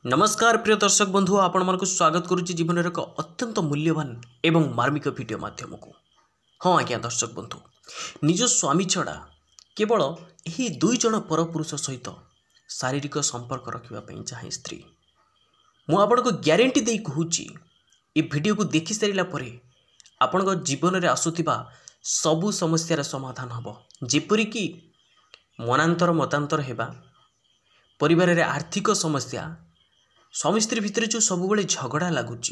नमस्कार प्रिय दर्शक बंधु आपण मन को स्वागत करुच्ची जीवन एक अत्यंत मूल्यवान एवं मार्मिक वीडियो माध्यम को। हाँ आज्ञा दर्शक बंधु, निज स्वामी छड़ा केवल यही दुई जन परपुरुष सहित शारीरिक संपर्क रखापी चाहे स्त्री, मुझे को ग्यारंटी दे कहूँ ये वीडियो को देखि सारा पर आपण जीवन में आसुवा सबु समस्यार समाधान हम, जेपरिक मनांतर मतांतर होगा, परिवार रे आर्थिक समस्या, स्वामी स्त्री भितर जो सब झगड़ा लगुच,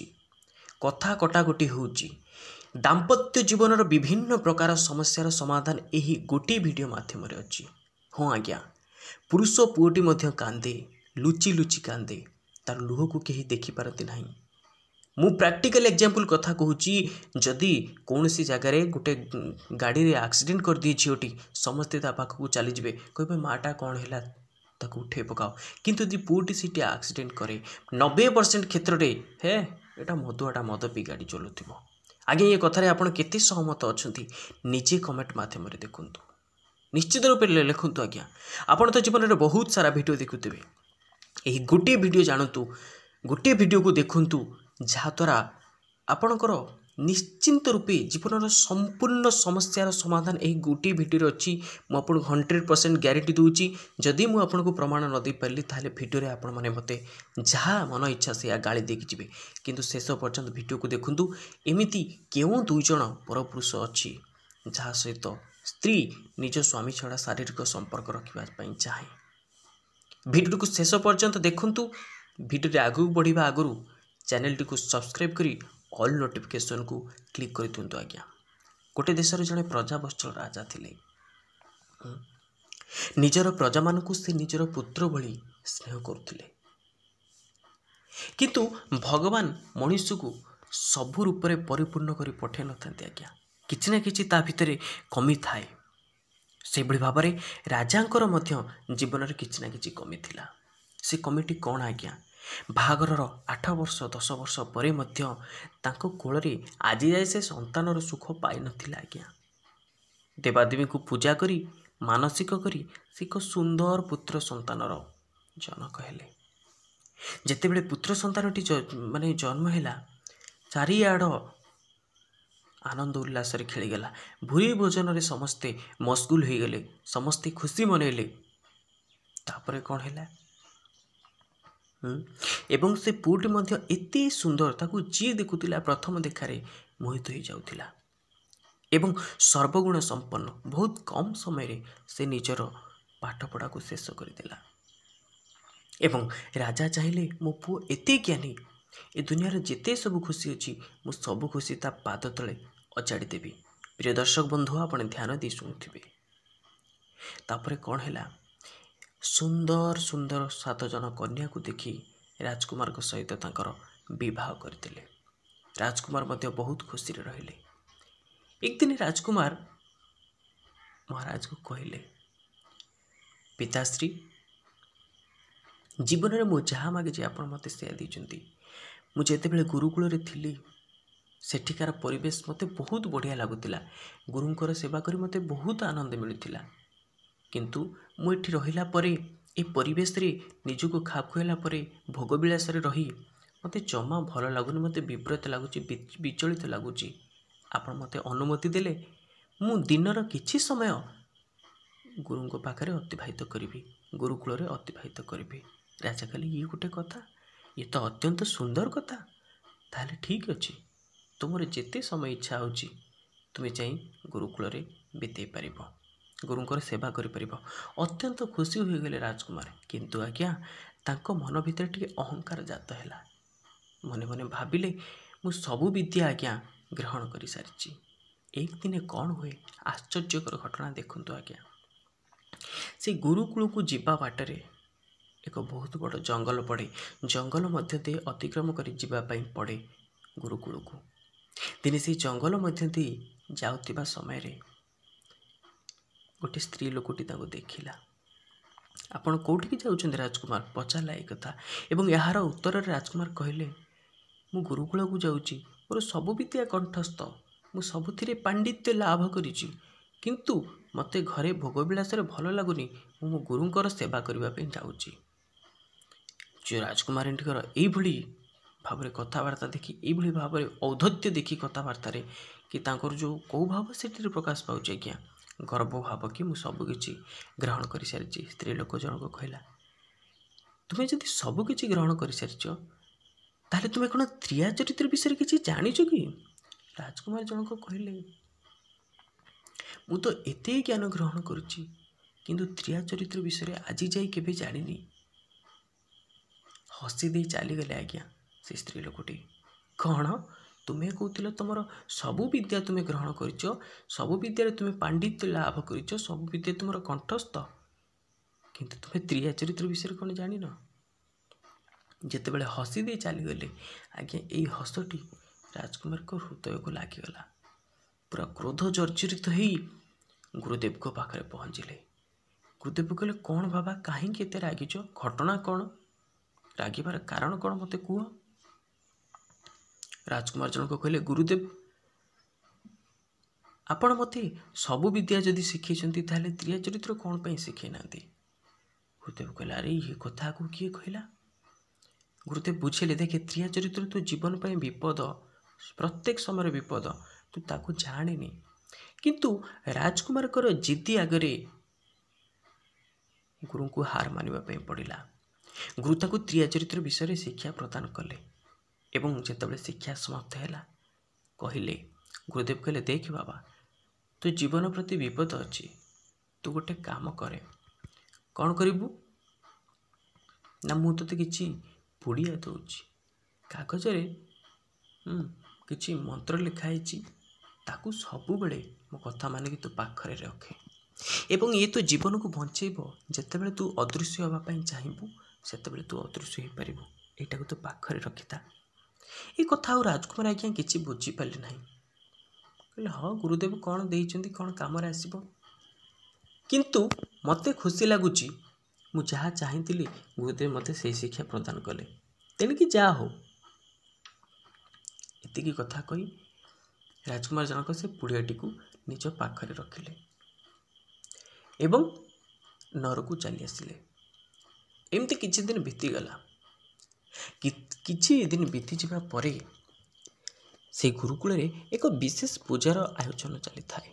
कथा कटाकटी होउची, दाम्पत्य जीवन विभिन्न प्रकार समस्यार समाधान यही गोटे वीडियो माध्यम अच्छी। हाँ आज्ञा, पुरुष पुओटी मध्य कांदे, लुचि लुचि कांदे, तार लुह को कहीं देखिपारती नहीं। मु प्रैक्टिकल एग्जांपल कथा कहूची, जदि कौन सी जगार गोटे गाड़ी रे एक्सीडेंट कर दी झीटी, समस्ते ता पाखक चली जाए, कहे माटा कौन है ताको उठे पकाओ, किंतु यदि पुओटी सीटी एक्सीडेंट करे 90% क्षेत्र में हे एटा मदुआटा मद पी गाड़ी चलुव। आगे ये कथार आपड़ केते सहमत अच्छा निजे कमेंट मध्यम देखु, निश्चित रूप से लिखु। आज्ञा आपड़ तो जीवन में बहुत सारा वीडियो देखुवे, यही गोटे वीडियो जानतु, गोटे वीडियो को देखु जहाद्वारा आपणकर निश्चिंत रूपे जीवन संपूर्ण समस्यार समाधान यही गोटे वीडियो अच्छी। मुझे 100% ग्यारंटी दूची, जदि मुझे प्रमाण न दे पारि ताले वीडियो आपण मैंने मत जहाँ मन इच्छा से गाड़ी देकी जी, किंतु शेष पर्यंत वीडियो को देखूँ। एमती क्यों दुईज परपुरुष अच्छी जहाँ सहित स्त्री निज स्वामी छड़ा शारीरिक संपर्क रखापी चाहे, वीडियो को शेष पर्यंत देखूँ। वीडियो आगू बढ़िया आगु चैनल टी को सब्सक्राइब करी ऑल नोटिफिकेशन को क्लिक कर दिंतु। आज्ञा गोटे देशर जड़े प्रजावत्सल राजा थिले, निजर प्रजा मानू से निजर पुत्र भली स्नेह करुले, किंतु भगवान मनुष्य को सबु रूप से परिपूर्ण कर पठे न था। आज्ञा किछि ना किछि ता भितरे कमी थाए, से भली भाव में राजांकर मध्य जीवन में किछि ना किछि कमी थिला। से कमिटी कौन आज्ञा, बाहागर 8 वर्ष 10 वर्ष पर कोल आज जाए से संतानर सुख पाई नथिला। आज्ञा देवादेवी को पूजा करी मानसिक करी से एक सुंदर पुत्र संतानर जनक हेले। जेतेबेले पुत्र संतानटी माने जन्म हैला, चारिआड़ आनंद उल्लास खेलीगला, भूरी भोजन रे समस्ते मशगुल हो गले, समस्ते खुशी मनैले। तापरे कौन हैला, एवं से पुटी मध्य एते सुंदर ताकू जी देखुला प्रथम देखारे मोहित हो जाउथिला, एवं सर्वगुण संपन्न बहुत कम समय रे से निजर पाठपढ़ा को शेष करदेला। एवं राजा चाहिए मो पुओ एते ज्ञानी, ए दुनिया रे जेते सब खुशी अच्छी मु सब खुशी ता पाद तले अजाड़ी देवी। प्रिय दर्शक बंधु आपण ध्यान दी शुणुथिबे। तापरे कौन हैला, सुंदर सुंदर 7 जन कन्या को देखी राजकुमार को सहित तांकर विवाह करते। राजकुमार मध्य बहुत खुशी रहिले। एक दिन राजकुमार महाराज को कहले, पिताश्री जीवन में मु जहाँ मागिजे आपण मते से दी। मुझे गुरुकुल थी सेठिकार परिवेश मते बहुत बढ़िया लगुला, गुरुंकर सेवा करी मते बहुत आनंद मिलुला, किंतु मुझे रहिला परे ए परिवेश रे निजको खाप खुआला परे भोगविलास रही मते जमा भल लगुनि, मते विव्रत लगुच, विचलित लगुच। आपण मते अनुमति देले मु दिनर किछि समय गुरुंको पाखरे अतिबाहित करी, गुरुकुल रे अतिबाहित करी। राजा कहले, ये गोटे कथा, ये तो अत्यंत सुंदर कथा, ताहले ठीक अच्छे, तुमर जेते समय इच्छा होची तुमे जाई गुरुकुल रे बितेई पारिबो, गुरुंकर सेवा करि परिबो। अत्यंत खुशी हो गले राजकुमार, किंतु आज्ञा तांको मन भितर टिके अहंकार जात हैला। मने मने भाबिले मु सबु विद्या आज्ञा ग्रहण करि सारिछि। एक दिन कौन हुए आश्चर्यकर घटना देखंतु। आज्ञा से गुरुकुल को जीवा बाटरे एक बहुत बड़ जंगल पड़े, जंगल मध्य दे अतिक्रम करि जीवा पई पड़े गुरुकुल को। दिने से जंगल मध्य दे जाउतिबा समय रे गोटे स्त्री लोकटी देखिला। आपण कौटिकी जाउछन्ते राजकुमार पचारला एक कथा, एवं यार उत्तर राजकुमार कहले, मु गुरुकुल को जाउची, मोर सब विद्या कंठस्थ, मु सबुथिरे पांडित्य लाभ करिछि, किंतु मते घरे भोगविलास भल लगुनि, मु गुरुंकर सेवा करबा पे जाउची। ଯେ ରାଜକୁମାରୀଙ୍କର ଏଇଭଳି ଭାବରେ କଥାବାର୍ତ୍ତା ଦେଖି, ଏଇଭଳି ଭାବରେ ଔଦ୍ଧତ୍ୟ ଦେଖି କଥାବାର୍ତ୍ତାରେ କି ତାଙ୍କର ଯେଉଁ କେଉଁ ଭାବ ସେଥିରେ ପ୍ରକାଶ ପାଉଛି ଆଜ୍ଞା, ଗର୍ବ ଭାବ କି ମୁଁ ସବୁକିଛି ଗ୍ରହଣ କରିସାରିଛି। ସ୍ତ୍ରୀ ଲୋକ ଜଣକ କହିଲା, ତୁମେ ଯଦି ସବୁକିଛି ଗ୍ରହଣ କରିସାରିଛ ତାହେଲେ ତୁମେ କ'ଣ ତ୍ରିୟା ଚରିତ୍ର ବିଷୟରେ କିଛି ଜାଣିଛ କି? ରାଜକୁମାର ଜଣକ କହିଲେ, ମୁଁ ତ ଏତେ ଜ୍ଞାନ ଗ୍ରହଣ କରୁଛି କିନ୍ତୁ ତ୍ରିୟା ଚରିତ୍ର ବିଷୟରେ ଆଜି ଯାଇ କେବେ ଜାଣିନି। ହସି ଦେଇ ଚାଲିଗଲେ ଆଜ୍ଞା ସେ ସ୍ତ୍ରୀ ଲୋକଟି। କ'ଣ ତୁମେ କହୁଥିଲ ତୁମର ସବୁ ବିଦ୍ୟା ତୁମେ ଗ୍ରହଣ କରିଛ, ସବୁ ବିଦ୍ୟାରେ ତୁମେ ପାଣ୍ଡିତ୍ୟ ଲାଭ କରିଛ, ସବୁ ବିଦ୍ୟା ତୁମର କଣ୍ଠସ୍ଥ, କିନ୍ତୁ ତୁମେ ତ୍ରିୟା ଚରିତ୍ର ବିଷୟରେ କ'ଣ ଜାଣିନ? ଯେତେବେଳେ ହସି ଦେଇ ଚାଲିଗଲେ ଆଜ୍ଞା, ଏଇ ହସଟି ରାଜକୁମାରଙ୍କ ହୃଦୟକୁ ଲାଗିଗଲା। ପୁରା କ୍ରୋଧ ଜର୍ଜରିତ ହେଇ ଗୁରୁଦେବଙ୍କ ପାଖରେ ପହଞ୍ଚିଲେ। ଗୁରୁଦେବ କହିଲେ, କ'ଣ ବାବା, କାହିଁକି ଏତେ ରାଗିଛ? ଘଟଣା କ'ଣ? ରାଗିବାର କାରଣ କ'ଣ ମୋତେ କୁହ? ରାଜକୁମାର ଜଣକ କହିଲେ, ଗୁରୁଦେବ, ଆପଣ ମୋତେ ସବୁ ବିଦ୍ୟା ଯଦି ଶିଖେଇଛନ୍ତି ତାହେଲେ ତ୍ରିୟା ଚରିତ୍ର କ'ଣ ପାଇଁ ଶିଖେଇ ନାହାନ୍ତି? ଗୁରୁଦେବ କହିଲେ, ଆରେ ଏ କଥାକୁ କିଏ କହିଲା? ଗୁରୁଦେବ ବୁଝିଲେ, ଦେଖେ ତ୍ରିୟା ଚରିତ୍ର ତୁ ଜୀବନ ପାଇଁ ବିପଦ, ପ୍ରତ୍ୟେକ ସମୟରେ ବିପଦ, ତୁ ତାକୁ ଜାଣିନି। କିନ୍ତୁ ରାଜକୁମାରଙ୍କର ଜିଦି ଆଗରେ ଗୁରୁଙ୍କୁ ହାର ମାନିବା ପାଇଁ ପଡ଼ିଲା। ଗୁରୁ ତାଙ୍କୁ ତ୍ରିୟା ଚରିତ୍ର ବିଷୟରେ ଶିକ୍ଷା ପ୍ରଦାନ କଲେ ଏବଂ ଯେତେବେଳେ ଶିକ୍ଷା ସମାପ୍ତ ହେଲା କହିଲେ, ଗୁରୁଦେବ କହିଲେ, ଦେଖ ବାବା, ତୁ ଜୀବନ ପ୍ରତି ବିପଦ ଅଛି, ତୁ ଗୋଟେ କାମ କରେ। କ'ଣ କରିବୁ ନା, ମୁଁ ତୋତେ କିଛି ପୁଡ଼ିଆ ଦେଉଛି, କାଗଜରେ କିଛି ମନ୍ତ୍ର ଲେଖା ହେଇଛି, ତାକୁ ସବୁବେଳେ ମୋ କଥା ମାନିକି ତୁ ପାଖରେ ରଖେ ଏବଂ ଇଏ ତୋ ଜୀବନକୁ ବଞ୍ଚେଇବ। ଯେତେବେଳେ ତୁ ଅଦୃଶ୍ୟ ହେବା ପାଇଁ ଚାହିଁବୁ ସେତେବେଳେ ତୁ ଅଦୃଶ୍ୟ ହେଇପାରିବୁ, ଏଇଟାକୁ ତୁ ପାଖରେ ରଖିଥା। ଏ କଥା ଆଉ ରାଜକୁମାର ଆଜ୍ଞା କିଛି ବୁଝିପାରିଲେ ନାହିଁ। କହିଲେ, ହଁ ଗୁରୁଦେବ କ'ଣ ଦେଇଛନ୍ତି, କ'ଣ କାମରେ ଆସିବ, କିନ୍ତୁ ମୋତେ ଖୁସି ଲାଗୁଛି ମୁଁ ଯାହା ଚାହିଁଥିଲି ଗୁରୁଦେବ ମୋତେ ସେଇ ଶିକ୍ଷା ପ୍ରଦାନ କଲେ, ତେଣିକି ଯାହା ହଉ। ଏତିକି କଥା କହି ରାଜକୁମାର ଜଣକ ସେ ପୁଡ଼ିଆଟିକୁ ନିଜ ପାଖରେ ରଖିଲେ ଏବଂ ନରକୁ ଚାଲି ଆସିଲେ। ଏମିତି କିଛି ଦିନ ବିତିଗଲା। କିଛି ଦିନ ବିତିଯିବା ପରେ ସେ ଗୁରୁକୁଳରେ ଏକ ବିଶେଷ ପୂଜାର ଆୟୋଜନ ଚାଲିଥାଏ।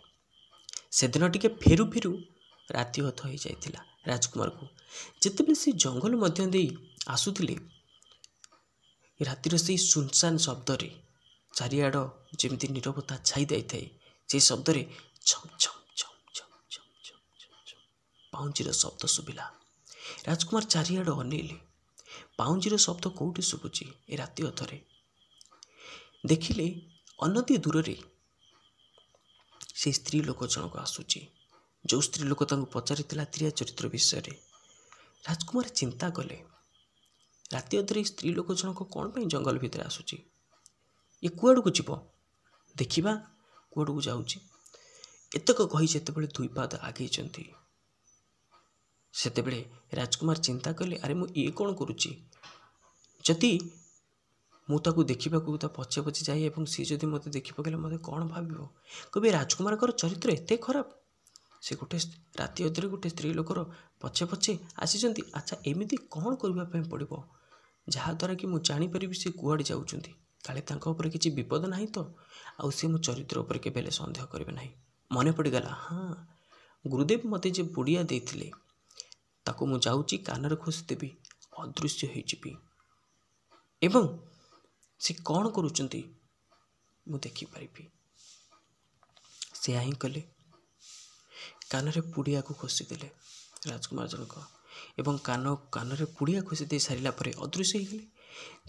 ସେଦିନ ଟିକେ ଫେରୁ ଫେରୁ ରାତି ଅଧ ହୋଇଯାଇଥିଲା। ରାଜକୁମାରକୁ ଯେତେବେଳେ ସେ ଜଙ୍ଗଲ ମଧ୍ୟ ଦେଇ ଆସୁଥିଲେ, ରାତିର ସେଇ ସୁନସାନ ଶବ୍ଦରେ ଚାରିଆଡ଼ ଯେମିତି ନୀରବତା ଛାଇ ଯାଇଥାଏ, ସେହି ଶବ୍ଦରେ ଛମ୍ ଛମ୍ ଛମ୍ ଛମ୍ ଛମ୍ ଛମ୍ ଛମ୍ ଛମ୍ ପାଉଁଜିର ଶବ୍ଦ ଶୁଭିଲା। ରାଜକୁମାର ଚାରିଆଡ଼ ଅନେଇଲେ, ପାଉଁଜିର ଶବ୍ଦ କେଉଁଠି ଶୁଭୁଛି ଏ ରାତି ଅଧରେ? ଦେଖିଲେ ଅନତି ଦୂରରେ ସେ ସ୍ତ୍ରୀ ଲୋକ ଜଣକ ଆସୁଛି, ଯେଉଁ ସ୍ତ୍ରୀ ଲୋକ ତାଙ୍କୁ ପଚାରିଥିଲା ତ୍ରିୟା ଚରିତ୍ର ବିଷୟରେ। ରାଜକୁମାର ଚିନ୍ତା କଲେ, ରାତି ଅଧରେ ସ୍ତ୍ରୀ ଲୋକ ଜଣକ କ'ଣ ପାଇଁ ଜଙ୍ଗଲ ଭିତରେ ଆସୁଛି? ଏ କୁଆଡ଼କୁ ଯିବ, ଦେଖିବା କୁଆଡ଼କୁ ଯାଉଛି। ଏତକ କହି ଯେତେବେଳେ ଦୁଇ ପାଦ ଆଗେଇଛନ୍ତି, ସେତେବେଳେ ରାଜକୁମାର ଚିନ୍ତା କଲେ, ଆରେ ମୁଁ ଇଏ କ'ଣ କରୁଛି? ଯଦି ମୁଁ ତାକୁ ଦେଖିବାକୁ ତା ପଛେ ପଛେ ଯାଇ ଏବଂ ସିଏ ଯଦି ମୋତେ ଦେଖି ପକାଇଲେ ମୋତେ କ'ଣ ଭାବିବ? କହିବେ ରାଜକୁମାରଙ୍କର ଚରିତ୍ର ଏତେ ଖରାପ, ସେ ଗୋଟେ ରାତି ଅଧରେ ଗୋଟେ ସ୍ତ୍ରୀ ଲୋକର ପଛେ ପଛେ ଆସିଛନ୍ତି। ଆଚ୍ଛା, ଏମିତି କ'ଣ କରିବା ପାଇଁ ପଡ଼ିବ ଯାହାଦ୍ୱାରା କି ମୁଁ ଜାଣିପାରିବି ସେ କୁଆଡ଼େ ଯାଉଛନ୍ତି? କାଳେ ତାଙ୍କ ଉପରେ କିଛି ବିପଦ ନାହିଁ ତ? ଆଉ ସେ ମୋ ଚରିତ୍ର ଉପରେ କେବେ ହେଲେ ସନ୍ଦେହ କରିବେ ନାହିଁ। ମନେ ପଡ଼ିଗଲା, ହଁ, ଗୁରୁଦେବ ମୋତେ ଯେ ପୁଡ଼ିଆ ଦେଇଥିଲେ ତାକୁ ମୁଁ ଯାଉଛି କାନରେ ଖୋସିଦେବି, ଅଦୃଶ୍ୟ ହୋଇଯିବି ଏବଂ ସେ କ'ଣ କରୁଛନ୍ତି ମୁଁ ଦେଖିପାରିବି। ସେୟା ହିଁ କଲେ। କାନରେ ପୁଡ଼ିଆକୁ ଖୋସିଦେଲେ ରାଜକୁମାର ଜଣକ ଏବଂ କାନରେ ପୁଡ଼ିଆ ଖୋସି ଦେଇ ସାରିଲା ପରେ ଅଦୃଶ୍ୟ ହୋଇଗଲେ।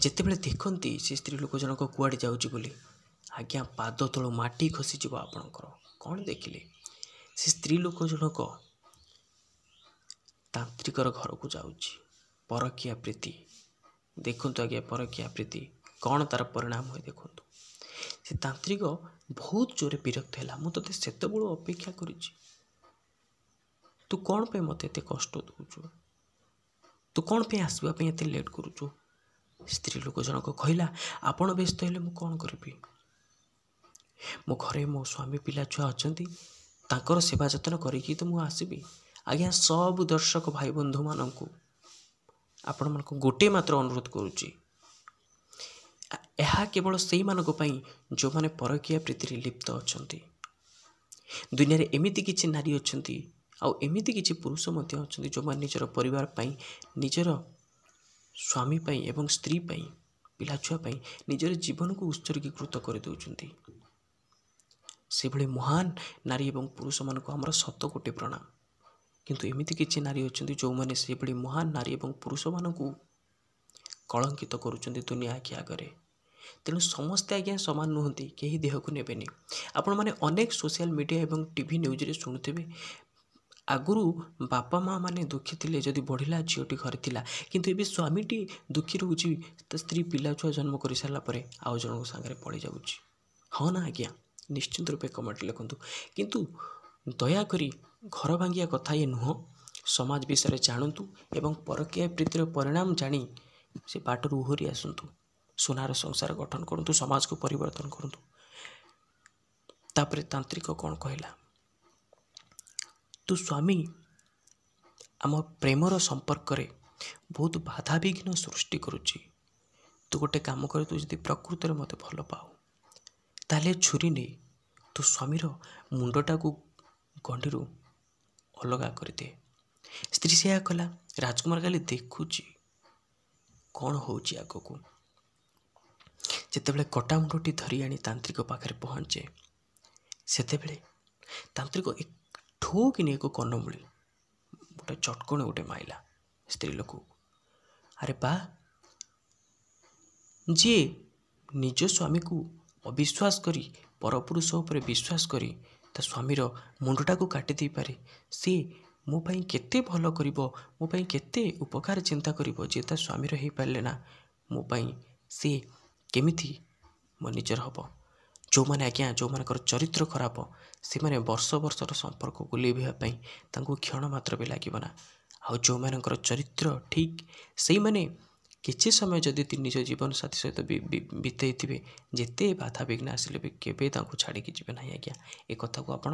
ଯେତେବେଳେ ଦେଖନ୍ତି ସେ ସ୍ତ୍ରୀ ଲୋକ ଜଣକ କୁଆଡ଼େ ଯାଉଛି ବୋଲି, ଆଜ୍ଞା ପାଦ ତଳୁ ମାଟି ଖସିଯିବ ଆପଣଙ୍କର। କ'ଣ ଦେଖିଲେ? ସେ ସ୍ତ୍ରୀ ଲୋକ ଜଣକ ତାନ୍ତ୍ରିକର ଘରକୁ ଯାଉଛି। ପରକୀୟା ପ୍ରୀତି, ଦେଖନ୍ତୁ ଆଜ୍ଞା, ପରକୀୟା ପ୍ରୀତି କ'ଣ ତାର ପରିଣାମ ହୁଏ ଦେଖନ୍ତୁ। ସେ ତାନ୍ତ୍ରିକ ବହୁତ ଜୋରେ ବିରକ୍ତ ହେଲା, ମୁଁ ତୋତେ ସେତେବେଳୁ ଅପେକ୍ଷା କରିଛି, ତୁ କ'ଣ ପାଇଁ ମୋତେ ଏତେ କଷ୍ଟ ଦେଉଛୁ? ତୁ କ'ଣ ପାଇଁ ଆସିବା ପାଇଁ ଏତେ ଲେଟ୍ କରୁଛୁ? ସ୍ତ୍ରୀ ଲୋକ ଜଣକ କହିଲା, ଆପଣ ବ୍ୟସ୍ତ ହେଲେ ମୁଁ କ'ଣ କରିବି? ମୋ ଘରେ ମୋ ସ୍ୱାମୀ ପିଲା ଛୁଆ ଅଛନ୍ତି, ତାଙ୍କର ସେବା ଯତ୍ନ କରିକି ତ ମୁଁ ଆସିବି। ଆଜ୍ଞା ସବୁ ଦର୍ଶକ ଭାଇ ବନ୍ଧୁମାନଙ୍କୁ ଆପଣମାନଙ୍କୁ ଗୋଟିଏ ମାତ୍ର ଅନୁରୋଧ କରୁଛି, ଏହା କେବଳ ସେଇମାନଙ୍କ ପାଇଁ ଯେଉଁମାନେ ପରକୀୟା ପ୍ରୀତିରେ ଲିପ୍ତ ଅଛନ୍ତି। ଦୁନିଆରେ ଏମିତି କିଛି ନାରୀ ଅଛନ୍ତି ଆଉ ଏମିତି କିଛି ପୁରୁଷ ମଧ୍ୟ ଅଛନ୍ତି ଯେଉଁମାନେ ନିଜର ପରିବାର ପାଇଁ, ନିଜର ସ୍ୱାମୀ ପାଇଁ ଏବଂ ସ୍ତ୍ରୀ ପାଇଁ, ପିଲାଛୁଆ ପାଇଁ ନିଜର ଜୀବନକୁ ଉତ୍ସର୍ଗୀକୃତ କରିଦେଉଛନ୍ତି। ସେଭଳି ମହାନ ନାରୀ ଏବଂ ପୁରୁଷମାନଙ୍କୁ ଆମର ଶତକୋଟି ପ୍ରଣାମ। କିନ୍ତୁ ଏମିତି କିଛି ନାରୀ ଅଛନ୍ତି ଯେଉଁମାନେ ସେଭଳି ମହାନ ନାରୀ ଏବଂ ପୁରୁଷମାନଙ୍କୁ କଳଙ୍କିତ କରୁଛନ୍ତି ଦୁନିଆ ଆଖି ଆଗରେ। ତେଣୁ ସମସ୍ତେ ଆଜ୍ଞା ସମାନ ନୁହନ୍ତି, କେହି ଦେହକୁ ନେବେନି। ଆପଣମାନେ ଅନେକ ସୋସିଆଲ ମିଡ଼ିଆ ଏବଂ ଟିଭି ନ୍ୟୁଜ୍ରେ ଶୁଣୁଥିବେ, ଆଗରୁ ବାପା ମା ମାନେ ଦୁଃଖୀ ଥିଲେ ଯଦି ବଢ଼ିଲା ଝିଅଟି ଘରେ ଥିଲା, କିନ୍ତୁ ଏବେ ସ୍ୱାମୀଟି ଦୁଃଖୀ ରହୁଛି ତା ସ୍ତ୍ରୀ ପିଲାଛୁଆ ଜନ୍ମ କରିସାରିଲା ପରେ ଆଉ ଜଣଙ୍କ ସାଙ୍ଗରେ ପଳେଇ ଯାଉଛି। ହଁ ନା ଆଜ୍ଞା? ନିଶ୍ଚିନ୍ତ ରୂପେ କମେଣ୍ଟ ଲେଖନ୍ତୁ। କିନ୍ତୁ ଦୟାକରି ଘର ଭାଙ୍ଗିବା କଥା ଇଏ ନୁହଁ। ସମାଜ ବିଷୟରେ ଜାଣନ୍ତୁ ଏବଂ ପରକୀୟା ପ୍ରୀତିର ପରିଣାମ ଜାଣି ସେ ବାଟରୁ ଓହରି ଆସନ୍ତୁ। ସୁନାର ସଂସାର ଗଠନ କରନ୍ତୁ, ସମାଜକୁ ପରିବର୍ତ୍ତନ କରନ୍ତୁ। ତାପରେ ତାନ୍ତ୍ରିକ କ'ଣ କହିଲା? ତୁ ସ୍ୱାମୀ ଆମ ପ୍ରେମର ସମ୍ପର୍କରେ ବହୁତ ବାଧାବିଘ୍ନ ସୃଷ୍ଟି କରୁଛି। ତୁ ଗୋଟେ କାମ କରେ, ତୁ ଯଦି ପ୍ରକୃତରେ ମୋତେ ଭଲ ପାଉ ତାହେଲେ ଛୁରୀ ନେଇ ତୁ ସ୍ୱାମୀର ମୁଣ୍ଡଟାକୁ ଗଣ୍ଡିରୁ ଅଲଗା କରିଦେ। ସ୍ତ୍ରୀ ସେୟା କଲା। ରାଜକୁମାର ଖାଲି ଦେଖୁଛି କ'ଣ ହେଉଛି ଆଗକୁ। ଯେତେବେଳେ କଟା ମୁଣ୍ଡଟି ଧରି ଆଣି ତାନ୍ତ୍ରିକ ପାଖରେ ପହଞ୍ଚେ, ସେତେବେଳେ ତାନ୍ତ୍ରିକ ଠୋକିନି ଏକ କର୍ଣ୍ଣମୂଳି ଗୋଟେ ଚଟକଣ ଗୋଟେ ମାଇଲା ସ୍ତ୍ରୀ ଲୋକକୁ। ଆରେ ବା, ଯିଏ ନିଜ ସ୍ୱାମୀକୁ ଅବିଶ୍ୱାସ କରି, ପରପୁରୁଷ ଉପରେ ବିଶ୍ୱାସ କରି ତା ସ୍ୱାମୀର ମୁଣ୍ଡଟାକୁ କାଟି ଦେଇପାରେ, ସିଏ ମୋ ପାଇଁ କେତେ ଭଲ କରିବ, ମୋ ପାଇଁ କେତେ ଉପକାର ଚିନ୍ତା କରିବ। ଯିଏ ତା ସ୍ୱାମୀର ହେଇପାରିଲେ ନା, ମୋ ପାଇଁ ସିଏ କେମିତି ମୋ ନିଜର ହେବ। ଯେଉଁମାନଙ୍କର ଚରିତ୍ର ଖରାପ, ସେମାନେ ବର୍ଷ ବର୍ଷର ସମ୍ପର୍କକୁ ଲିଭାଇବା ପାଇଁ ତାଙ୍କୁ କ୍ଷଣ ମାତ୍ର ବି ଲାଗିବ ନା। ଆଉ ଯେଉଁମାନଙ୍କର ଚରିତ୍ର ଠିକ୍, ସେଇମାନେ କିଛି ସମୟ ଯଦି ନିଜ ଜୀବନସାଥୀ ସହିତ ବିତେଇଥିବେ, ଯେତେ ବାଧାବିଘ୍ନ ଆସିଲେ ବି କେବେ ତାଙ୍କୁ ଛାଡ଼ିକି ଯିବେ ନାହିଁ ଆଜ୍ଞା। ଏ କଥାକୁ ଆପଣ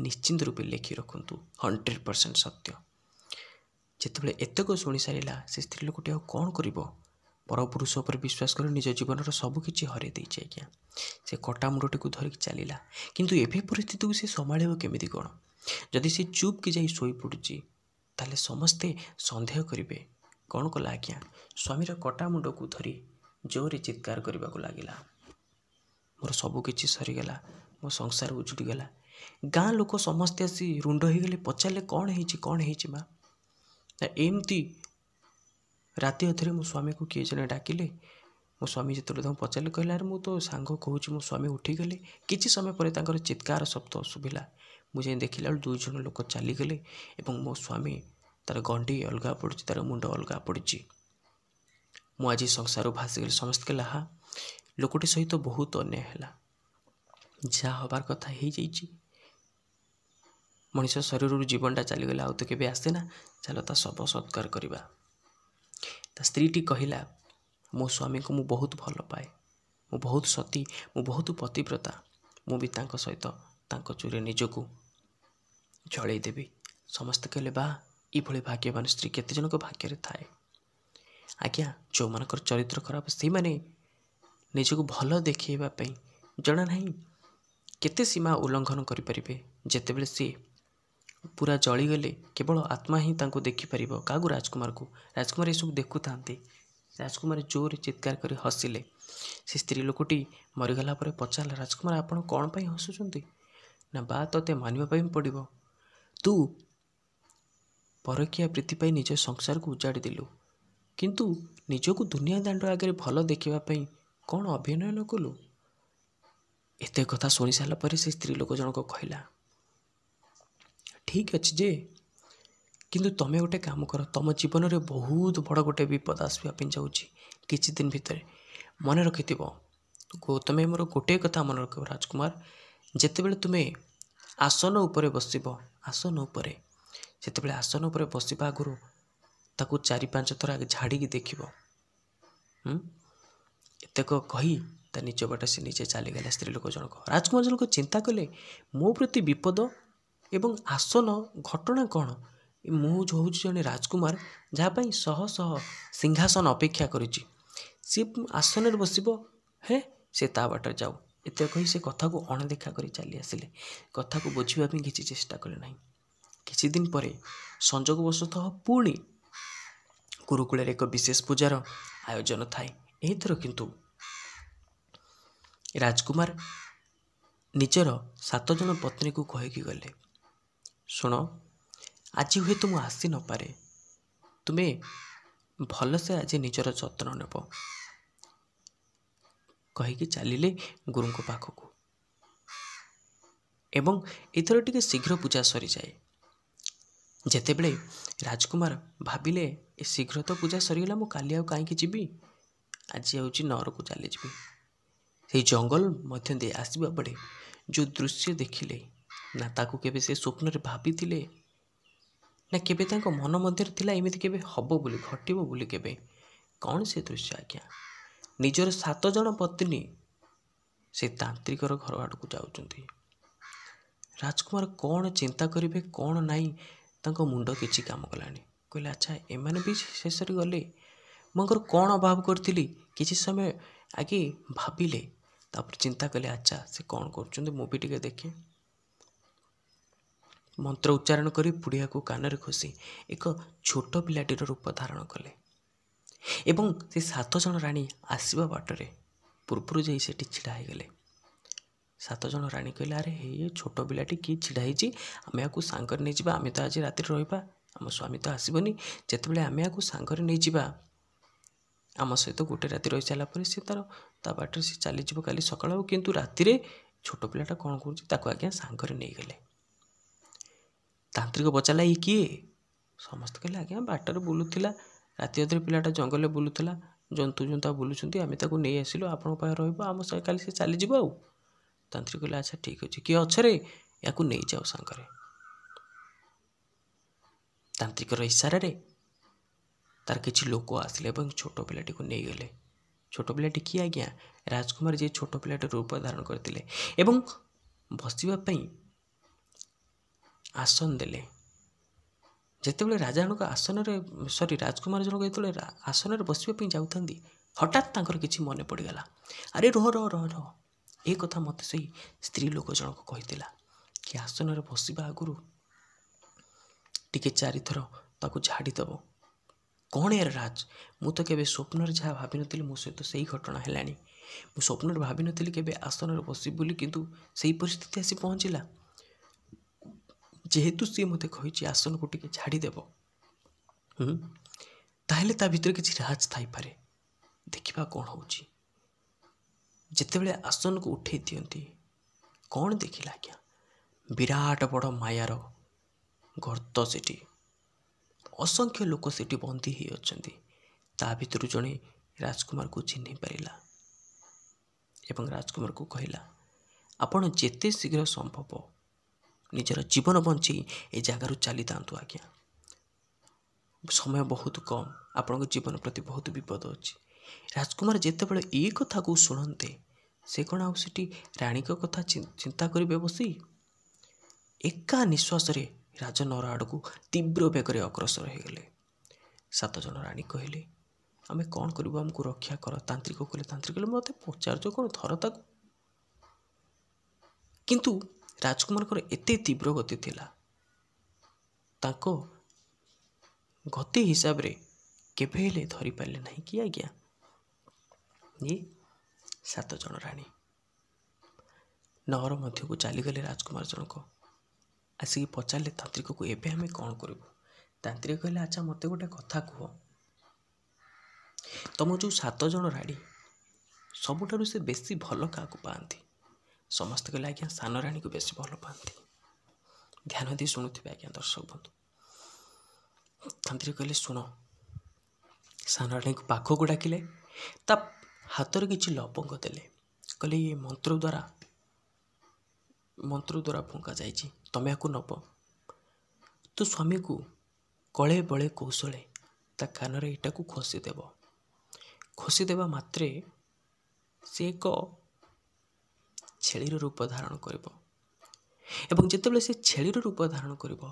ନିଶ୍ଚିନ୍ତ ରୂପେ ଲେଖି ରଖନ୍ତୁ। 100% ସତ୍ୟ। ଯେତେବେଳେ ଏତକ ଶୁଣି ସାରିଲା, ସେ ସ୍ତ୍ରୀ ଲୋକଟି ଆଉ କ'ଣ କରିବ? ପରପୁରୁଷ ଉପରେ ବିଶ୍ୱାସ କରି ନିଜ ଜୀବନର ସବୁ କିଛି ହରାଇ ଦେଇଛି ଆଜ୍ଞା। ସେ କଟା ମୁଣ୍ଡଟିକୁ ଧରିକି ଚାଲିଲା। କିନ୍ତୁ ଏବେ ପରିସ୍ଥିତିକୁ ସେ ସମ୍ଭାଳିବ କେମିତି କ'ଣ? ଯଦି ସେ ଚୁପ୍ କି ଯାଇ ଶୋଇପଡ଼ୁଛି ତାହେଲେ ସମସ୍ତେ ସନ୍ଦେହ କରିବେ। କ'ଣ କଲା ଆଜ୍ଞା? ସ୍ୱାମୀର କଟା ମୁଣ୍ଡକୁ ଧରି ଜୋରରେ ଚିତ୍କାର କରିବାକୁ ଲାଗିଲା, ମୋର ସବୁ କିଛି ସରିଗଲା, ମୋ ସଂସାର ଉଜୁଡ଼ିଗଲା। ଗାଁ ଲୋକ ସମସ୍ତେ ଆସି ରୁଣ୍ଡ ହେଇଗଲେ, ପଚାରିଲେ କ'ଣ ହେଇଛି ମା? ନା ଏମିତି ରାତି ଅଧରେ ମୋ ସ୍ୱାମୀକୁ କିଏ ଜଣେ ଡାକିଲେ। ମୋ ସ୍ୱାମୀ ଯେତେବେଳେ ତାଙ୍କୁ ପଚାରିଲେ, କହିଲା ଆରେ ମୁଁ ତ ସାଙ୍ଗ କହୁଛି, ମୋ ସ୍ୱାମୀ ଉଠିଗଲେ। କିଛି ସମୟ ପରେ ତାଙ୍କର ଚିତ୍କାର ଶବ୍ଦ ଶୁଭିଲା। ମୁଁ ଯାଇ ଦେଖିଲା ବେଳେ 2 ଜଣ ଲୋକ ଚାଲିଗଲେ ଏବଂ ମୋ ସ୍ୱାମୀ ତାର ଗଣ୍ଡି ଅଲଗା ପଡ଼ିଛି, ତାର ମୁଣ୍ଡ ଅଲଗା ପଡ଼ିଛି। ମୁଁ ଆଜି ସଂସାରରୁ ଭାସିଗଲି। ସମସ୍ତେ କହିଲେ, ଆହା, ଲୋକଟି ସହିତ ବହୁତ ଅନ୍ୟାୟ ହେଲା। ଯାହା ହେବାର କଥା ହେଇଯାଇଛି। ମଣିଷ ଶରୀରରୁ ଜୀବନଟା ଚାଲିଗଲେ ଆଉ ତ କେବେ ଆସେ ନା, ଚାଲ ତା ଶବ ସତ୍କାର କରିବା। ତା ସ୍ତ୍ରୀଟି କହିଲା, ମୋ ସ୍ୱାମୀକୁ ମୁଁ ବହୁତ ଭଲ ପାଏ, ମୁଁ ବହୁତ ସତୀ, ମୁଁ ବହୁତ ପତିବ୍ରତା, ମୁଁ ବି ତାଙ୍କ ସହିତ ତାଙ୍କ ଚୁରେ ନିଜକୁ ଜଳେଇ ଦେବି। ସମସ୍ତେ କହିଲେ, ବା, ଏଭଳି ଭାଗ୍ୟବାନ ସ୍ତ୍ରୀ କେତେ ଜଣଙ୍କ ଭାଗ୍ୟରେ ଥାଏ। ଆଜ୍ଞା, ଯେଉଁମାନଙ୍କର ଚରିତ୍ର ଖରାପ, ସେଇମାନେ ନିଜକୁ ଭଲ ଦେଖାଇବା ପାଇଁ ଜଣା ନାହିଁ କେତେ ସୀମା ଉଲ୍ଲଙ୍ଘନ କରିପାରିବେ। ଯେତେବେଳେ ସିଏ ପୁରା ଜଳିଗଲେ କେବଳ ଆତ୍ମା ହିଁ ତାଙ୍କୁ ଦେଖିପାରିବ। କାହାକୁ? ରାଜକୁମାରକୁ। ରାଜକୁମାର ଏସବୁ ଦେଖୁଥାନ୍ତି। ରାଜକୁମାର ଜୋରରେ ଚିତ୍କାର କରି ହସିଲେ। ସେ ସ୍ତ୍ରୀ ଲୋକଟି ମରିଗଲା ପରେ ପଚାରିଲା, ରାଜକୁମାର ଆପଣ କ'ଣ ପାଇଁ ହସୁଛନ୍ତି? ନା ବା, ତୋତେ ମାନିବା ପାଇଁ ପଡ଼ିବ। ତୁ ପରକୀୟା ପ୍ରୀତି ପାଇଁ ନିଜ ସଂସାରକୁ ଉଜାଡ଼ି ଦେଲୁ, କିନ୍ତୁ ନିଜକୁ ଦୁନିଆ ଦାଣ୍ଡ ଆଗରେ ଭଲ ଦେଖିବା ପାଇଁ କ'ଣ ଅଭିନୟ ନ କଲୁ? ଏତେ କଥା ଶୁଣି ସାରିଲା ପରେ ସେ ସ୍ତ୍ରୀ ଲୋକ ଜଣକ କହିଲା, ଠିକ୍ ଅଛି ଯେ, କିନ୍ତୁ ତମେ ଗୋଟେ କାମ କର, ତମ ଜୀବନରେ ବହୁତ ବଡ଼ ଗୋଟେ ବିପଦ ଆସିବା ପାଇଁ ଯାଉଛି କିଛି ଦିନ ଭିତରେ। ମନେ ରଖିଥିବ, ତମେ ମୋର ଗୋଟିଏ କଥା ମନେ ରଖିବ ରାଜକୁମାର, ଯେତେବେଳେ ତୁମେ ଆସନ ଉପରେ ବସିବ, ଯେତେବେଳେ ଆସନ ଉପରେ ବସିବା ଆଗରୁ ତାକୁ 4-5 ଥର ଆଗେ ଝାଡ଼ିକି ଦେଖିବ। ଏତକ କହି ତା ନିଜ ବାଟେ ସେ ନିଜେ ଚାଲିଗଲା ସ୍ତ୍ରୀ ଲୋକ ଜଣକ। ରାଜକୁମାର ଜଣକ ଚିନ୍ତା କଲେ, ମୋ ପ୍ରତି ବିପଦ ଏବଂ ଆସନ ଘଟଣା କ'ଣ? ମୁଁ ହେଉଛି ଜଣେ ରାଜକୁମାର ଯାହା ଶହ ଶହ ସିଂହାସନ ଅପେକ୍ଷା କରିଛି। ସିଏ ଆସନରେ ବସିବ, ହେ ସେ ତା ବାଟରେ ଯାଉ। ଏତେ କହି ସେ କଥାକୁ ଅଣଦେଖା କରି ଚାଲି ଆସିଲେ। କଥାକୁ ବୁଝିବା ପାଇଁ କିଛି ଚେଷ୍ଟା କଲେ ନାହିଁ। କିଛି ଦିନ ପରେ ସଂଯୋଗବଶତଃ ପୁଣି ଗୁରୁକୁଳରେ ଏକ ବିଶେଷ ପୂଜାର ଆୟୋଜନ ଥାଏ। ଏହିଥର କିନ୍ତୁ ରାଜକୁମାର ନିଜର 7 ଜଣ ପତ୍ନୀକୁ କହିକି ଗଲେ, ଶୁଣ, ଆଜି ହୁଏତ ମୁଁ ଆସି ନପାରେ, ତୁମେ ଭଲସେ ଆଜି ନିଜର ଯତ୍ନ ନେବ। କହିକି ଚାଲିଲେ ଗୁରୁଙ୍କ ପାଖକୁ। ଏବଂ ଏଥର ଟିକେ ଶୀଘ୍ର ପୂଜା ସରିଯାଏ। ଯେତେବେଳେ ରାଜକୁମାର ଭାବିଲେ ଏ ଶୀଘ୍ର ତ ପୂଜା ସରିଗଲା, ମୁଁ କାଲି ଆଉ କାହିଁକି ଯିବି, ଆଜି ହେଉଛି ନଅରକୁ ଚାଲିଯିବି। ସେଇ ଜଙ୍ଗଲ ମଧ୍ୟ ଦେଇ ଆସିବା ବେଳେ ଯେଉଁ ଦୃଶ୍ୟ ଦେଖିଲେ, ନା ତାକୁ କେବେ ସେ ସ୍ୱପ୍ନରେ ଭାବିଥିଲେ, ନା କେବେ ତାଙ୍କ ମନ ମଧ୍ୟରେ ଥିଲା ଏମିତି କେବେ ହବ ବୋଲି, ଘଟିବ ବୋଲି କେବେ? କ'ଣ ସେ ଦୃଶ୍ୟ ଆଜ୍ଞା? ନିଜର 7 ଜଣ ପତ୍ନୀ ସେ ତାନ୍ତ୍ରିକର ଘର ଆଡ଼କୁ ଯାଉଛନ୍ତି। ରାଜକୁମାର କ'ଣ ଚିନ୍ତା କରିବେ କ'ଣ ନାହିଁ, ତାଙ୍କ ମୁଣ୍ଡ କିଛି କାମ କଲାନି। କହିଲେ, ଆଚ୍ଛା ଏମାନେ ବି ଶେଷରେ ଗଲେ, ମୁଁ ଆଙ୍କର କ'ଣ ଅଭାବ କରିଥିଲି? କିଛି ସମୟ ଆଗେ ଭାବିଲେ, ତାପରେ ଚିନ୍ତା କଲେ, ଆଚ୍ଛା ସେ କ'ଣ କରୁଛନ୍ତି ମୁଁ ବି ଟିକେ ଦେଖେ। ମନ୍ତ୍ର ଉଚ୍ଚାରଣ କରି ପୁଡ଼ିଆକୁ କାନରେ ଖୋସି ଏକ ଛୋଟ ପିଲାଟିର ରୂପ ଧାରଣ କଲେ। ଏବଂ ସେ 7 ଜଣ ରାଣୀ ଆସିବା ବାଟରେ ପୂର୍ବରୁ ଯାଇ ସେଠି ଛିଡ଼ା ହେଇଗଲେ। 7 ଜଣ ରାଣୀ କହିଲେ, ଆରେ ହେ ଛୋଟ ପିଲାଟି କିଏ ଛିଡ଼ା ହେଇଛି, ଆମେ ଆକୁ ସାଙ୍ଗରେ ନେଇଯିବା, ଆମେ ତ ଆଜି ରାତିରେ ରହିବା, ଆମ ସ୍ୱାମୀ ତ ଆସିବନି। ଯେତେବେଳେ ଆମେ ଆକୁ ସାଙ୍ଗରେ ନେଇଯିବା, ଆମ ସହିତ ଗୋଟେ ରାତି ରହିସାରିଲା ପରେ ସେ ତା ବାଟରେ ସେ ଚାଲିଯିବ କାଲି ସକାଳ। କିନ୍ତୁ ରାତିରେ ଛୋଟ ପିଲାଟା କ'ଣ କରୁଛି ତାକୁ ଆଜ୍ଞା ସାଙ୍ଗରେ ନେଇଗଲେ। ତାନ୍ତ୍ରିକ ପଚାରିଲା, ଇଏ କିଏ? ସମସ୍ତେ କହିଲେ, ଆଜ୍ଞା ବାଟରେ ବୁଲୁଥିଲା, ରାତି ଅଧରେ ପିଲାଟା ଜଙ୍ଗଲରେ ବୁଲୁଥିଲା, ଜନ୍ତୁ ଜନ୍ତା ବୁଲୁଛନ୍ତି, ଆମେ ତାକୁ ନେଇ ଆସିଲୁ, ଆପଣଙ୍କ ପାଖରେ ରହିବ, ଆମ କାଲି ସେ ଚାଲିଯିବ ଆଉ। ତାନ୍ତ୍ରିକ କହିଲେ, ଆଚ୍ଛା ଠିକ୍ ଅଛି, କିଏ ଅଛରେ, ୟାକୁ ନେଇଯାଅ ସାଙ୍ଗରେ। ତାନ୍ତ୍ରିକର ଇସାରାରେ ତାର କିଛି ଲୋକ ଆସିଲେ ଏବଂ ଛୋଟ ପିଲାଟିକୁ ନେଇଗଲେ। ଛୋଟ ପିଲାଟି କିଏ ଆଜ୍ଞା? ରାଜକୁମାର ଯିଏ ଛୋଟ ପିଲାଟି ରୂପ ଧାରଣ କରିଥିଲେ। ଏବଂ ବସିବା ପାଇଁ ଆସନ ଦେଲେ। ଯେତେବେଳେ ରାଜାଙ୍କ ଆସନରେ ରାଜକୁମାର ଜଣକ ଯେତେବେଳେ ଆସନରେ ବସିବା ପାଇଁ ଯାଉଥାନ୍ତି, ହଠାତ୍ ତାଙ୍କର କିଛି ମନେ ପଡ଼ିଗଲା। ଆରେ ରହ ରହ ରହ ରହ, ଏ କଥା ମୋତେ ସେଇ ସ୍ତ୍ରୀ ଲୋକ ଜଣକ କହିଥିଲା କି ଆସନରେ ବସିବା ଆଗରୁ ଟିକେ 4 ଥର ତାକୁ ଝାଡ଼ିଦେବ। କ'ଣ ୟାର ରାଜ, ମୁଁ ତ କେବେ ସ୍ୱପ୍ନରେ ଯାହା ଭାବିନଥିଲି ମୋ ସହିତ ସେଇ ଘଟଣା ହେଲାଣି। ମୁଁ ସ୍ୱପ୍ନରେ ଭାବିନଥିଲି କେବେ ଆସନରେ ବସିବି ବୋଲି, କିନ୍ତୁ ସେଇ ପରିସ୍ଥିତି ଆସି ପହଞ୍ଚିଲା। ଯେହେତୁ ସିଏ ମୋତେ କହିଛି ଆସନକୁ ଟିକେ ଝାଡ଼ିଦେବ, ତାହେଲେ ତା ଭିତରେ କିଛି ରାଜ ଥାଇପାରେ, ଦେଖିବା କ'ଣ ହେଉଛି। ଯେତେବେଳେ ଆସନକୁ ଉଠେଇ ଦିଅନ୍ତି, କ'ଣ ଦେଖିଲା ଆଜ୍ଞା? ବିରାଟ ବଡ଼ ମାୟାର ଗର୍ତ୍ତ ସେଠି, ଅସଂଖ୍ୟ ଲୋକ ସେଠି ବନ୍ଦୀ ହେଇ ଅଛନ୍ତି। ତା ଭିତରୁ ଜଣେ ରାଜକୁମାରକୁ ଚିହ୍ନି ପାରିଲା ଏବଂ ରାଜକୁମାରକୁ କହିଲା, ଆପଣ ଯେତେ ଶୀଘ୍ର ସମ୍ଭବ ନିଜର ଜୀବନ ବଞ୍ଚେଇ ଏ ଜାଗାରୁ ଚାଲିଥାନ୍ତୁ ଆଜ୍ଞା, ସମୟ ବହୁତ କମ୍, ଆପଣଙ୍କ ଜୀବନ ପ୍ରତି ବହୁତ ବିପଦ ଅଛି। ରାଜକୁମାର ଯେତେବେଳେ ଏ କଥାକୁ ଶୁଣନ୍ତେ, ସେ କ'ଣ ଆଉ ସେଠି ରାଣୀଙ୍କ କଥା ଚିନ୍ତା କରିବେ ବସି? ଏକା ନିଶ୍ୱାସରେ ରାଜନଅର ଆଡ଼କୁ ତୀବ୍ର ବେଗରେ ଅଗ୍ରସର ହୋଇଗଲେ। 7 ଜଣ ରାଣୀ କହିଲେ, ଆମେ କ'ଣ କରିବୁ, ଆମକୁ ରକ୍ଷା କର। ତାନ୍ତ୍ରିକ କହିଲେ, ମୋତେ ପଚାରୁଛ କ'ଣ, ଧର ତାକୁ। କିନ୍ତୁ ରାଜକୁମାରଙ୍କର ଏତେ ତୀବ୍ର ଗତି ଥିଲା, ତାଙ୍କ ଗତି ହିସାବରେ କେବେ ହେଲେ ଧରିପାରିଲେ ନାହିଁ କି ଆଜ୍ଞା ଇଏ 7 ଜଣ ରାଣୀ। ନଅର ମଧ୍ୟକୁ ଚାଲିଗଲେ ରାଜକୁମାର ଜଣକ। ଆସିକି ପଚାରିଲେ ତାନ୍ତ୍ରିକକୁ, ଏବେ ଆମେ କ'ଣ କରିବୁ? ତାନ୍ତ୍ରିକ କହିଲେ, ଆଚ୍ଛା ମୋତେ ଗୋଟେ କଥା କୁହ, ତମ ଯେଉଁ 7 ଜଣ ରାଣୀ ସବୁଠାରୁ ସେ ବେଶୀ ଭଲ କାହାକୁ ପାଆନ୍ତି? ସମସ୍ତେ କହିଲେ, ଆଜ୍ଞା ସାନ ରାଣୀକୁ ବେଶୀ ଭଲ ପାଆନ୍ତି। ଧ୍ୟାନ ଦେଇ ଶୁଣୁଥିବେ ଆଜ୍ଞା ଦର୍ଶକ ବନ୍ଧୁ। ତାନ୍ତ୍ରିକ କହିଲେ, ଶୁଣ। ସାନ ରାଣୀକୁ ପାଖକୁ ଡାକିଲେ, ତା ହାତରେ କିଛି ଲବଙ୍ଗ ଦେଲେ, କହିଲେ, ଇଏ ମନ୍ତ୍ର ଦ୍ୱାରା ଫୁଙ୍କା ଯାଇଛି, ତମେ ୟାକୁ ନେବ, ତୋ ସ୍ୱାମୀକୁ କଳେ ବଳେ କୌଶଳେ ତା କାନରେ ଏଇଟାକୁ ଖୋସିଦେବ। ଖୋସିଦେବା ମାତ୍ରେ ସେ ଏକ ଛେଳିର ରୂପ ଧାରଣ କରିବ ଏବଂ ଯେତେବେଳେ ସେ ଛେଳିର ରୂପ ଧାରଣ କରିବ,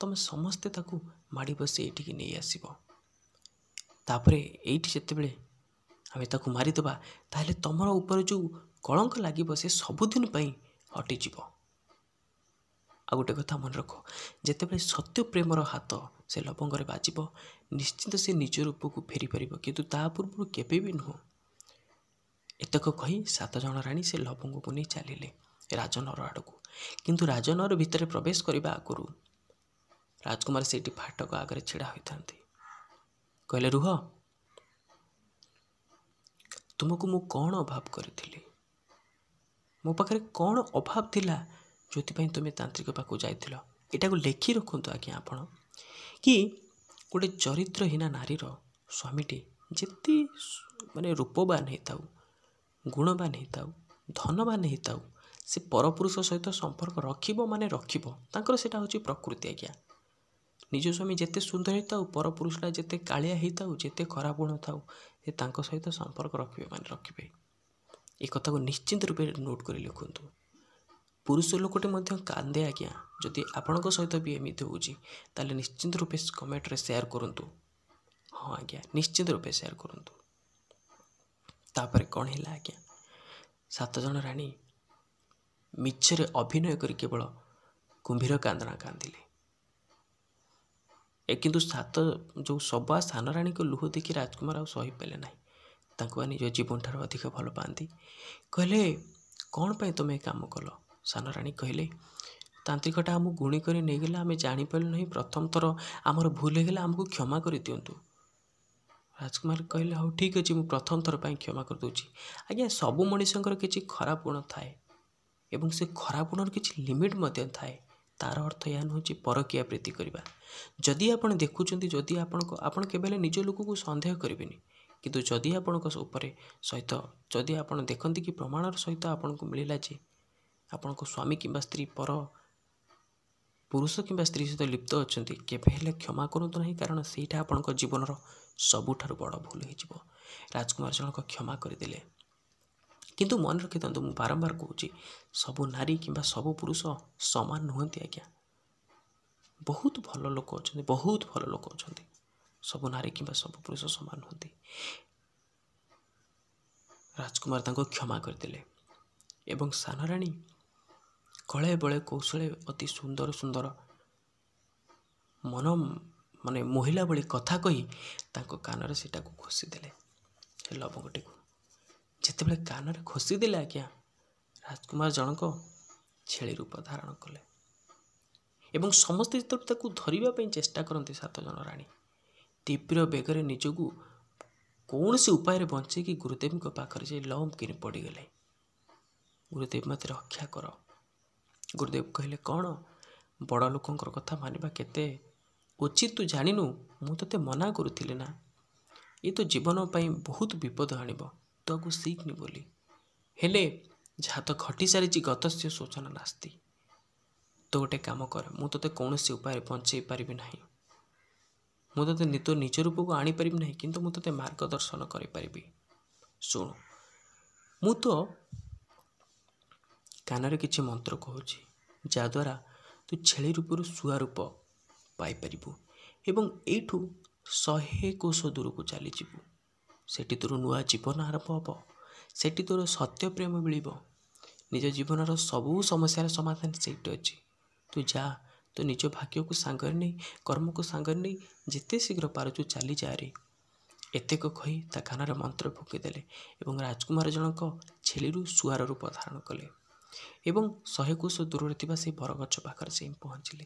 तुम समस्ते ताकू माड़ी बसी एठिकी नहीं आसीबो तापरे एठी जेतेबेले आमे ताकू मारिदेबा ताहले तमर ऊपर जो कलंक लागिबो से सबुदिन पई हटिजिबो। आ गोटे कथा मन रख जेतेबेले सत्य प्रेमर हाथ से लवंगरे बाजिबो निश्चित से निज रूप को फेरी पारिबो किंतु ता पूर्व केबे भी नुह। एतक कही 7 जन राणी से लवंग को नहीं चलिले राजनर आड़क किंतु राजनर भितर प्रवेश करने आगु राजकुमार से फाटक आगे छिड़ा होता कहले रुह तुमको मु कौन अभाव करी मो पाखे कौन अभाव थिला जो तुम्हें तांत्रिक पाक जाइल एटा को लेखि रखु आज्ञा आपण कि गोटे चरित्रहीना नारीर स्वामीटी जिते माने रूपवान होता गुणवान होता धनवान होता से परपुरुष सहित संपर्क रखिबो माने रखिबो तांकर सेटा होची प्रकृति आज्ञा। निज स्वामी जेते सुंदर होता परपुरुषला जेते कालिया होता जेते खराब गुण था से तांको सहित संपर्क रखिबे माने रखिबे। ए कथा को निश्चित रूप नोट कर लिखु। पुरुष लोकटे मध्य कांदे आज्ञा जदि आपणक सहित भी एमती होची ताले निश्चित रूपे कमेंट रे शेयर करंतु। हाँ आज्ञा निश्चित रूपे शेयर करंतु। तापर कौन है आज्ञा 7 जन राणी मिछरे अभिनय कर केवल कुंभीर कांदना कांदिले किंतु 7 जो सबा सान राणी को लुह देखि राजकुमार आ सही पाले ना तांको निज जीवन ठार अधिक भल पाती कहले कौन पाई तुम काम कल। सान राणी कहले तांत्रिकटा आम गुणी कर नहीं गला आम जापर ना प्रथम थर आमर भूल होगा आमको क्षमा कर दिंतु। राजकुमार कहले हाँ ठीक अच्छे मुझे प्रथम थर पर क्षमा कर दूची। आज्ञा सबू मनीषर किसी खराब गुण थाए एवं से खराब गुणर किसी लिमिट मध्य थाए तार अर्थ यह नुह परकिया प्रीति करवा। जदि आपण देखुं जदि आपण केवल निज लोक को सन्देह करेंगे किंतु जदि आपण सहित जदि आप देखते कि प्रमाणर सहित आपन को मिलला जे आपण स्वामी किंबा स्त्री पर पुरुष किंबा स्त्री सहित लिप्त अच्छा केवे क्षमा करूँ ना कारण सेटा आपण जीवन सबुठारु बड़ भूल हो। राजकुमार जनक क्षमा करदे किंतु मन रखी था मुझे बारंबार कहूँ सबु नारी किंबा सबु पुरुष समान नुहति आज्ञा। बहुत भल लोक अच्छा बहुत भल लोक अच्छा सबु नारी किंबा सबु पुरुष समान नुहति। राजकुमार तांको क्षमा करदे एवं सान राणी कले बले कौशले अति सुंदर सुंदर मन माने महिला बड़ी कथा कही तांको कानर सेटा को खोसी देले लवंगटी को जितेबाला कानर खोसी देले आज्ञा राजकुमार जनक छेली रूप धारण कले एवं समस्ते जो धरवाई चेष्टा करते 7 जन राणी तीव्र बेगर निजक कौन से उपाय बचे कि गुरुदेव पाखरे से लम कि पड़गले। गुरुदेव मत रक्षा कर। गुरुदेव कहले कौन बड़ लोकंर कथा मानिबा केते उचित तू जानिनु मु तते मना करुथिले ना ये तो जीवन पाई बहुत विपद आनिब तो आगु शिखनी बोली हेले जहाँ तो घटी सारी गतस्य शोचना नास्ति तो गोटे काम कर मु तते कौन से उपाय बंचई पारिबि नाही मु तते तो निज रूप को आनी पारिबि नाही किंतु मु तते मार्गदर्शन करि पारिबि। सुन मु तो कानरे किछि मंत्र कहूछि जद्वारा तू छेली रूपरू शुआ रूप पाई पारिबु एवं एठू 100 कोश दूर को चली जीवु सेठी तोर नुआ जीवन आरंभ हम सेठी तोर सत्य प्रेम मिल निज जीवन सबू समस्यार समाधान सेठी अच्छी। तू जा तो निज भाग्य को सांगर नहीं कर्म को सांगर नहीं जिते शीघ्र पारुचु चली जा रे एतेक कही ता कानर मंत्र फुकीदेले एवं राजकुमार जनक छेली शुआर रूप धारण कले एवं 100 कोश दूर से बरगछ पाखर से पहुँचले।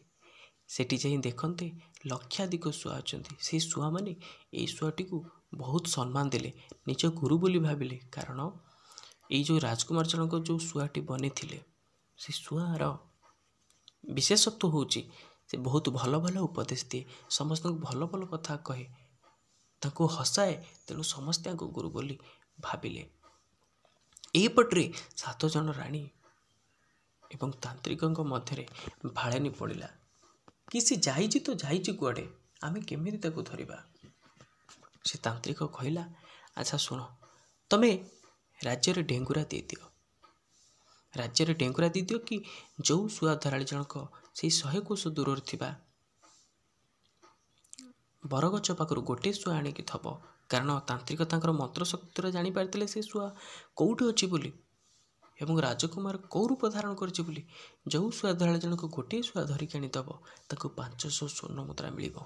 सेठी जाई देखते लक्षाधिक शुआ अच्छा से शुआ मैंने यही शुआटी को बहुत सम्मान देले निज गुरु बोली भाविले कारण ये जो राजकुमार जनक जो शुआटी बनी थे से शुआर विशेषत्व होची से बहुत भल भल उपदेश दिए समस्त भल भल कथा कहे ताको हसाए तेणु समस्ते गुरु बोली भाविले। एपट्रे 7 जन राणी एवं तांत्रिकों मध्य भाड़ेनी पड़ा कि सी जाइछि तो जाइछि कुआडे आमे केमिति ताको धरिबा। से तांत्रिक कहला अच्छा सुन तमे राज्य रे ढेंगुरा दे दियो राज्य रे ढेंगुरा दे दियो कि जो शुआ धराली जनक से 100 कोश दूर थिबा ବରଗଛ ପାଖରୁ ଗୋଟିଏ ଶୁଆ ଆଣିକି ଥବ, କାରଣ ତାନ୍ତ୍ରିକ ତାଙ୍କର ମନ୍ତ୍ର ଶକ୍ତିରେ ଜାଣିପାରିଥିଲେ ସେ ଶୁଆ କେଉଁଠି ଅଛି ବୋଲି ଏବଂ ରାଜକୁମାର କେଉଁ ରୂପ ଧାରଣ କରିଛି ବୋଲି। ଯେଉଁ ଶୁଆ ଧରାଳି ଜଣକ ଗୋଟିଏ ଶୁଆ ଧରିକି ଆଣିଦେବ ତାକୁ 500 ସ୍ୱର୍ଣ୍ଣ ମୁଦ୍ରା ମିଳିବ।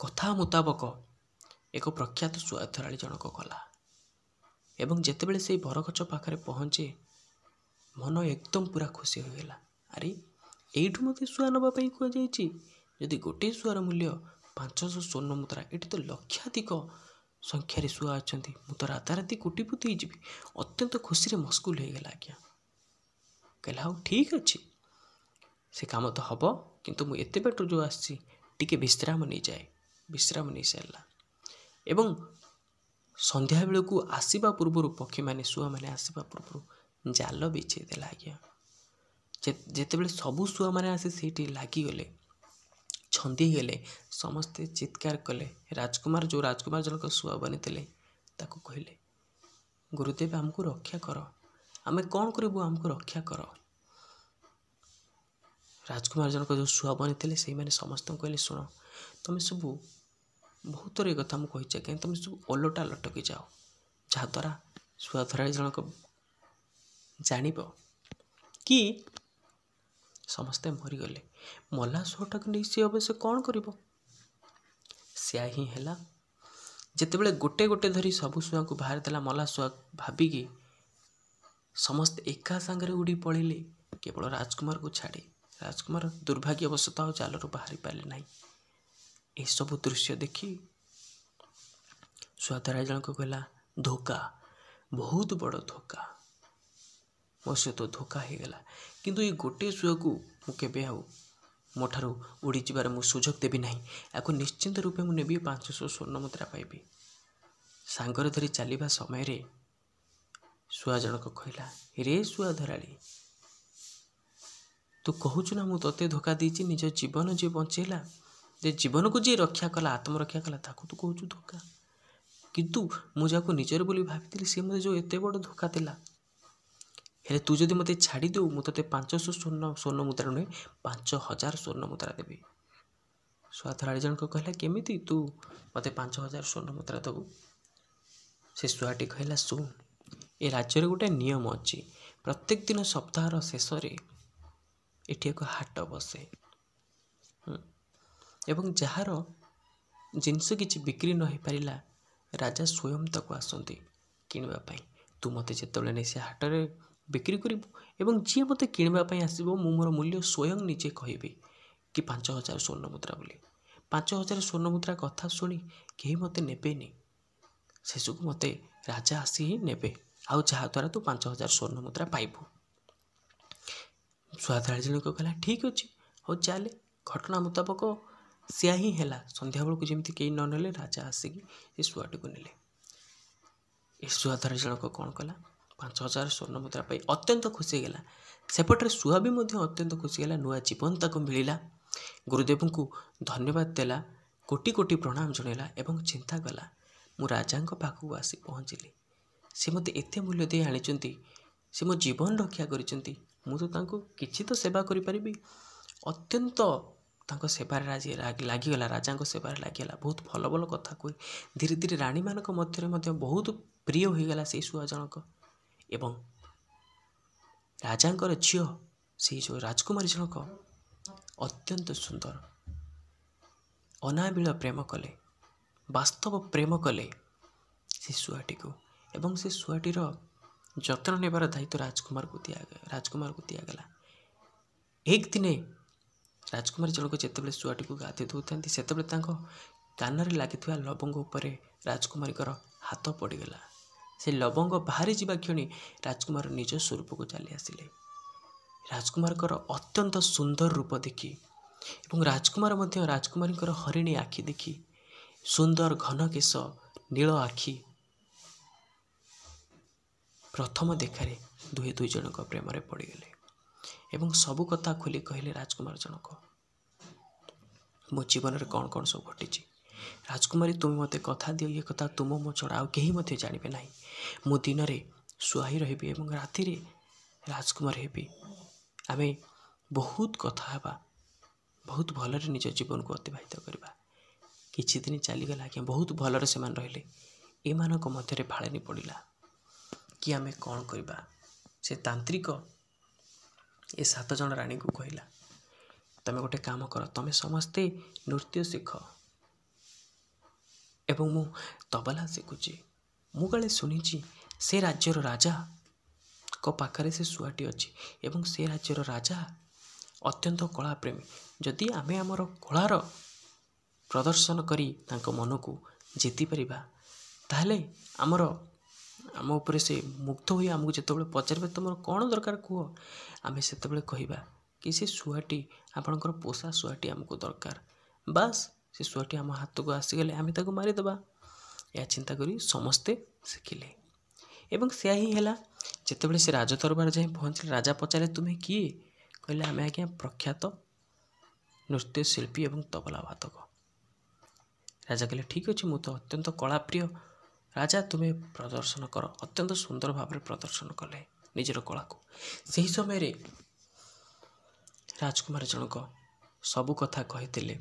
କଥା ମୁତାବକ ଏକ ପ୍ରଖ୍ୟାତ ଶୁଆ ଧରାଳି ଜଣକ କଲା ଏବଂ ଯେତେବେଳେ ସେଇ ବରଗଛ ପାଖରେ ପହଞ୍ଚେ ମନ ଏକଦମ ପୁରା ଖୁସି ହୋଇଗଲା। ଆରେ ଏଇଠୁ ମୋତେ ଶୁଆ ନେବା ପାଇଁ କୁହାଯାଇଛି। ଯଦି ଗୋଟିଏ ଶୁଆର ମୂଲ୍ୟ 500 ସ୍ୱର୍ଣ୍ଣ ମୁଦ୍ରା, ଏଠି ତ ଲକ୍ଷାଧିକ ସଂଖ୍ୟାରେ ଶୁଆ ଅଛନ୍ତି, ମୁଁ ତ ରାତାରାତି କୋଟିପତି ହେଇଯିବି। ଅତ୍ୟନ୍ତ ଖୁସିରେ ମସ୍ଗୁଲ ହେଇଗଲା ଆଜ୍ଞା। କହିଲା ହଉ ଠିକ୍ ଅଛି, ସେ କାମ ତ ହେବ, କିନ୍ତୁ ମୁଁ ଏତେ ବାଟରୁ ଯେଉଁ ଆସିଛି ଟିକେ ବିଶ୍ରାମ ନେଇଯାଏ। ବିଶ୍ରାମ ନେଇସାରିଲା ଏବଂ ସନ୍ଧ୍ୟାବେଳକୁ ଆସିବା ପୂର୍ବରୁ ପକ୍ଷୀମାନେ ଶୁଆମାନେ ଆସିବା ପୂର୍ବରୁ ଜାଲ ବିଛେଇ ଦେଲା ଆଜ୍ଞା। ଯେତେବେଳେ ସବୁ ଶୁଆମାନେ ଆସି ସେଇଠି ଲାଗିଗଲେ, ଛନ୍ଦି ହେଇଗଲେ, ସମସ୍ତେ ଚିତ୍କାର କଲେ। ଯେଉଁ ରାଜକୁମାର ଜଣକ ଶୁଆ ବନିଥିଲେ ତାକୁ କହିଲେ, ଗୁରୁଦେବ ଆମକୁ ରକ୍ଷା କର, ଆମେ କ'ଣ କରିବୁ, ଆମକୁ ରକ୍ଷା କର। ରାଜକୁମାର ଜଣକ ଯେଉଁ ଶୁଆ ବନିଥିଲେ ସେଇମାନେ ସମସ୍ତଙ୍କୁ କହିଲେ, ଶୁଣ ତୁମେ ସବୁ ବହୁତ ଥର ଏ କଥା ମୁଁ କହିଛି, କାହିଁକି ତୁମେ ସବୁ ଓଲଟା ଲଟକି ଯାଅ, ଯାହାଦ୍ୱାରା ଶୁଆ ଧରାଳି ଜଣକ ଜାଣିବ କି ସମସ୍ତେ ମରିଗଲେ। ମଲା ଶୁଆଟାକୁ ନେଇ ସେ ଅବଶ୍ୟ କ'ଣ କରିବ। ସେୟା ହିଁ ହେଲା। ଯେତେବେଳେ ଗୋଟେ ଗୋଟେ ଧରି ସବୁ ଶୁଆଙ୍କୁ ବାହାରି ଦେଲା ମଲା ଶୁଆ ଭାବିକି, ସମସ୍ତେ ଏକା ସାଙ୍ଗରେ ଉଡ଼ି ପଳେଇଲେ କେବଳ ରାଜକୁମାରକୁ ଛାଡ଼ି। ରାଜକୁମାର ଦୁର୍ଭାଗ୍ୟବଶତଃ ଆଉ ଜାଲରୁ ବାହାରି ପାରିଲେ ନାହିଁ। ଏସବୁ ଦୃଶ୍ୟ ଦେଖି ଶୁଆ ଧରାଳି ଜଣକ କହିଲା, ଧୋକା, ବହୁତ ବଡ଼ ଧୋକା, ମୋ ସହିତ ଧୋକା ହେଇଗଲା। କିନ୍ତୁ ଏଇ ଗୋଟିଏ ଶୁଆକୁ ମୁଁ କେବେ ଆଉ ମୋ ଠାରୁ ଉଡ଼ିଯିବାର ମୁଁ ସୁଯୋଗ ଦେବି ନାହିଁ। ଏହାକୁ ନିଶ୍ଚିନ୍ତ ରୂପେ ମୁଁ ନେବି, 500 ସ୍ୱର୍ଣ୍ଣ ମୁଦ୍ରା ପାଇବି। ସାଙ୍ଗରେ ଧରି ଚାଲିବା ସମୟରେ ଶୁଆ ଜଣକ କହିଲା, ରେ ଶୁଆ ଧରାଳି, ତୁ କହୁଛୁ ନା ମୁଁ ତୋତେ ଧୋକା ଦେଇଛି। ନିଜ ଜୀବନ ଯିଏ ବଞ୍ଚେଇଲା, ଯେ ଜୀବନକୁ ଯିଏ ରକ୍ଷା କଲା, ଆତ୍ମରକ୍ଷା କଲା, ତାକୁ ତୁ କହୁଛୁ ଧୋକା। କିନ୍ତୁ ମୁଁ ଯାହାକୁ ନିଜର ବୋଲି ଭାବିଥିଲି ସେ ମୋତେ ଯେଉଁ ଏତେ ବଡ଼ ଧୋକା ଦେଲା। ହେଲେ ତୁ ଯଦି ମୋତେ ଛାଡ଼ି ଦେଉ ମୁଁ ତୋତେ 500 ସ୍ୱର୍ଣ୍ଣ ମୁଦ୍ରା ନୁହେଁ 5000 ସ୍ୱର୍ଣ୍ଣ ମୁଦ୍ରା ଦେବି। ଶୁଆ ଧରାଳି ଜଣକ କହିଲା, କେମିତି ତୁ ମୋତେ 5000 ସ୍ୱର୍ଣ୍ଣ ମୁଦ୍ରା ଦେବୁ? ସେ ଶୁଆଟି କହିଲା, ଶୁଣ, ଏ ରାଜ୍ୟରେ ଗୋଟେ ନିୟମ ଅଛି। ପ୍ରତ୍ୟେକ ଦିନ ସପ୍ତାହର ଶେଷରେ ଏଠି ଏକ ହାଟ ବସେ ଏବଂ ଯାହାର ଜିନିଷ କିଛି ବିକ୍ରି ନ ହେଇପାରିଲା ରାଜା ସ୍ୱୟଂ ତାକୁ ଆସନ୍ତି କିଣିବା ପାଇଁ। ତୁ ମୋତେ ଯେତେବେଳେ ନେଇ ସେ ହାଟରେ ବିକ୍ରି କରିବୁ ଏବଂ ଯିଏ ମୋତେ କିଣିବା ପାଇଁ ଆସିବ ମୁଁ ମୋର ମୂଲ୍ୟ ସ୍ୱୟଂ ନିଜେ କହିବି କି 5000 ସ୍ୱର୍ଣ୍ଣ ମୁଦ୍ରା ବୋଲି। 5000 ସ୍ୱର୍ଣ୍ଣ ମୁଦ୍ରା କଥା ଶୁଣି କେହି ମୋତେ ନେବେନି। ଶେଷକୁ ମୋତେ ରାଜା ଆସି ହିଁ ନେବେ, ଆଉ ଯାହାଦ୍ୱାରା ତୁ 5000 ସ୍ୱର୍ଣ୍ଣ ମୁଦ୍ରା ପାଇବୁ। ଶୁଆ ଧରାଳି ଜଣକ କହିଲା, ଠିକ୍ ଅଛି, ହଉ ଚାଲେ। ଘଟଣା ମୁତାବକ ସେୟା ହିଁ ହେଲା। ସନ୍ଧ୍ୟାବେଳକୁ ଯେମିତି କେହି ନ ନେଲେ ରାଜା ଆସିକି ସେ ଶୁଆଟିକୁ ନେଲେ। ଏ ଶୁଆ ଧରାଳି ଜଣକ କ'ଣ କଲା, 5000 ସ୍ୱର୍ଣ୍ଣ ମୁଦ୍ରା ପାଇ ଅତ୍ୟନ୍ତ ଖୁସି ହେଇଗଲା। ସେପଟରେ ଶୁଆ ବି ମଧ୍ୟ ଅତ୍ୟନ୍ତ ଖୁସି ହେଲା, ନୂଆ ଜୀବନ ତାକୁ ମିଳିଲା। ଗୁରୁଦେବଙ୍କୁ ଧନ୍ୟବାଦ ଦେଲା, କୋଟି କୋଟି ପ୍ରଣାମ ଜଣାଇଲା ଏବଂ ଚିନ୍ତା କଲା, ମୁଁ ରାଜାଙ୍କ ପାଖକୁ ଆସି ପହଞ୍ଚିଲି। ସେ ମୋତେ ଏତେ ମୂଲ୍ୟ ଦେଇ ଆଣିଛନ୍ତି, ସେ ମୋ ଜୀବନ ରକ୍ଷା କରିଛନ୍ତି, ମୁଁ ତ ତାଙ୍କୁ କିଛି ତ ସେବା କରିପାରିବି। ଅତ୍ୟନ୍ତ ତାଙ୍କ ସେବାରେ ଲାଗିଗଲା, ରାଜାଙ୍କ ସେବାରେ ଲାଗିଗଲା। ବହୁତ ଭଲ ଭଲ କଥା କୁହେ। ଧୀରେ ଧୀରେ ରାଣୀମାନଙ୍କ ମଧ୍ୟରେ ମଧ୍ୟ ବହୁତ ପ୍ରିୟ ହୋଇଗଲା ସେଇ ଶୁଆ ଜଣକ ଏବଂ ରାଜାଙ୍କର ଝିଅ ସେଇ ଯେଉଁ ରାଜକୁମାରୀ ଜଣକ ଅତ୍ୟନ୍ତ ସୁନ୍ଦର, ଅନାବିଳ ପ୍ରେମ କଲେ, ବାସ୍ତବ ପ୍ରେମ କଲେ ସେ ଶୁଆଟିକୁ ଏବଂ ସେ ଶୁଆଟିର ଯତ୍ନ ନେବାର ଦାୟିତ୍ୱ ରାଜକୁମାରକୁ ଦିଆଗଲା। ଏକ ଦିନେ ରାଜକୁମାରୀ ଜଣକ ଯେତେବେଳେ ଶୁଆଟିକୁ ଗାଧୋଇ ଦେଉଥାନ୍ତି ସେତେବେଳେ ତାଙ୍କ କାନରେ ଲାଗିଥିବା ଲବଙ୍ଗ ଉପରେ ରାଜକୁମାରୀଙ୍କର ହାତ ପଡ଼ିଗଲା। ସେ ଲବଙ୍ଗ ବାହାରି ଯିବା କ୍ଷଣି ରାଜକୁମାର ନିଜ ସ୍ୱରୂପକୁ ଚାଲି ଆସିଲେ। ରାଜକୁମାରଙ୍କର ଅତ୍ୟନ୍ତ ସୁନ୍ଦର ରୂପ ଦେଖି ଏବଂ ରାଜକୁମାର ମଧ୍ୟ ରାଜକୁମାରୀଙ୍କର ହରିଣୀ ଆଖି ଦେଖି, ସୁନ୍ଦର ଘନ କେଶ, ନୀଳ ଆଖି, ପ୍ରଥମ ଦେଖାରେ ଦୁଇ ଜଣଙ୍କ ପ୍ରେମରେ ପଡ଼ିଗଲେ ଏବଂ ସବୁ କଥା ଖୋଲି କହିଲେ ରାଜକୁମାର ଜଣକ, ମୋ ଜୀବନରେ କ'ଣ କ'ଣ ସବୁ ଘଟିଛି। ରାଜକୁମାରୀ, ତୁମେ ମୋତେ କଥା ଦିଅ, ଏ କଥା ତୁମ ମୋ ଛଡ଼ା ଆଉ କେହି ମଧ୍ୟ ଜାଣିବେ ନାହିଁ। ମୁଁ ଦିନରେ ଶୁଆ ହିଁ ରହିବି ଏବଂ ରାତିରେ ରାଜକୁମାର ହେବି। ଆମେ ବହୁତ କଥା ହେବା, ବହୁତ ଭଲରେ ନିଜ ଜୀବନକୁ ଅତିବାହିତ କରିବା। କିଛି ଦିନ ଚାଲିଗଲା ଆଜ୍ଞା, ବହୁତ ଭଲରେ ସେମାନେ ରହିଲେ। ଏମାନଙ୍କ ମଧ୍ୟରେ ଫାଳେନି ପଡ଼ିଲା କି ଆମେ କ'ଣ କରିବା। ସେ ତାନ୍ତ୍ରିକ ଏ 7 ଜଣ ରାଣୀଙ୍କୁ କହିଲା, ତମେ ଗୋଟେ କାମ କର, ତମେ ସମସ୍ତେ ନୃତ୍ୟ ଶିଖ ଏବଂ ମୁଁ ତବଲା ଶିଖୁଛି। ମୁଁ କାଳେ ଶୁଣିଛି ସେ ରାଜ୍ୟର ରାଜାଙ୍କ ପାଖରେ ସେ ଶୁଆଟି ଅଛି ଏବଂ ସେ ରାଜ୍ୟର ରାଜା ଅତ୍ୟନ୍ତ କଳାପ୍ରେମୀ। ଯଦି ଆମେ ଆମର କଳାର ପ୍ରଦର୍ଶନ କରି ତାଙ୍କ ମନକୁ ଜିତିପାରିବା, ତାହେଲେ ଆମ ଉପରେ ସେ ମୁଗ୍ଧ ହୋଇ ଆମକୁ ଯେତେବେଳେ ପଚାରିବେ ତୁମର କ'ଣ ଦରକାର କୁହ, ଆମେ ସେତେବେଳେ କହିବା କି ସେ ଶୁଆଟି, ଆପଣଙ୍କର ପୋଷା ଶୁଆଟି ଆମକୁ ଦରକାର। ବାସ୍ ସେ ଶୁଆଟି ଆମ ହାତକୁ ଆସିଗଲେ ଆମେ ତାକୁ ମାରିଦେବା। ଏହା ଚିନ୍ତା କରି ସମସ୍ତେ ଶିଖିଲେ ଏବଂ ସେୟା ହିଁ ହେଲା। ଯେତେବେଳେ ସେ ରାଜ ଦରବାର ଯାଇ ପହଞ୍ଚିଲେ, ରାଜା ପଚାରିଲେ ତୁମେ କିଏ? କହିଲେ ଆମେ ଆଜ୍ଞା ପ୍ରଖ୍ୟାତ ନୃତ୍ୟଶିଳ୍ପୀ ଏବଂ ତବଲା ବାଦକ। ରାଜା କହିଲେ ଠିକ୍ ଅଛି, ମୁଁ ତ ଅତ୍ୟନ୍ତ କଳାପ୍ରିୟ ରାଜା, ତୁମେ ପ୍ରଦର୍ଶନ କର। ଅତ୍ୟନ୍ତ ସୁନ୍ଦର ଭାବରେ ପ୍ରଦର୍ଶନ କଲେ ନିଜର କଳାକୁ। ସେହି ସମୟରେ ରାଜକୁମାର ଜଣକ ସବୁ କଥା କହିଥିଲେ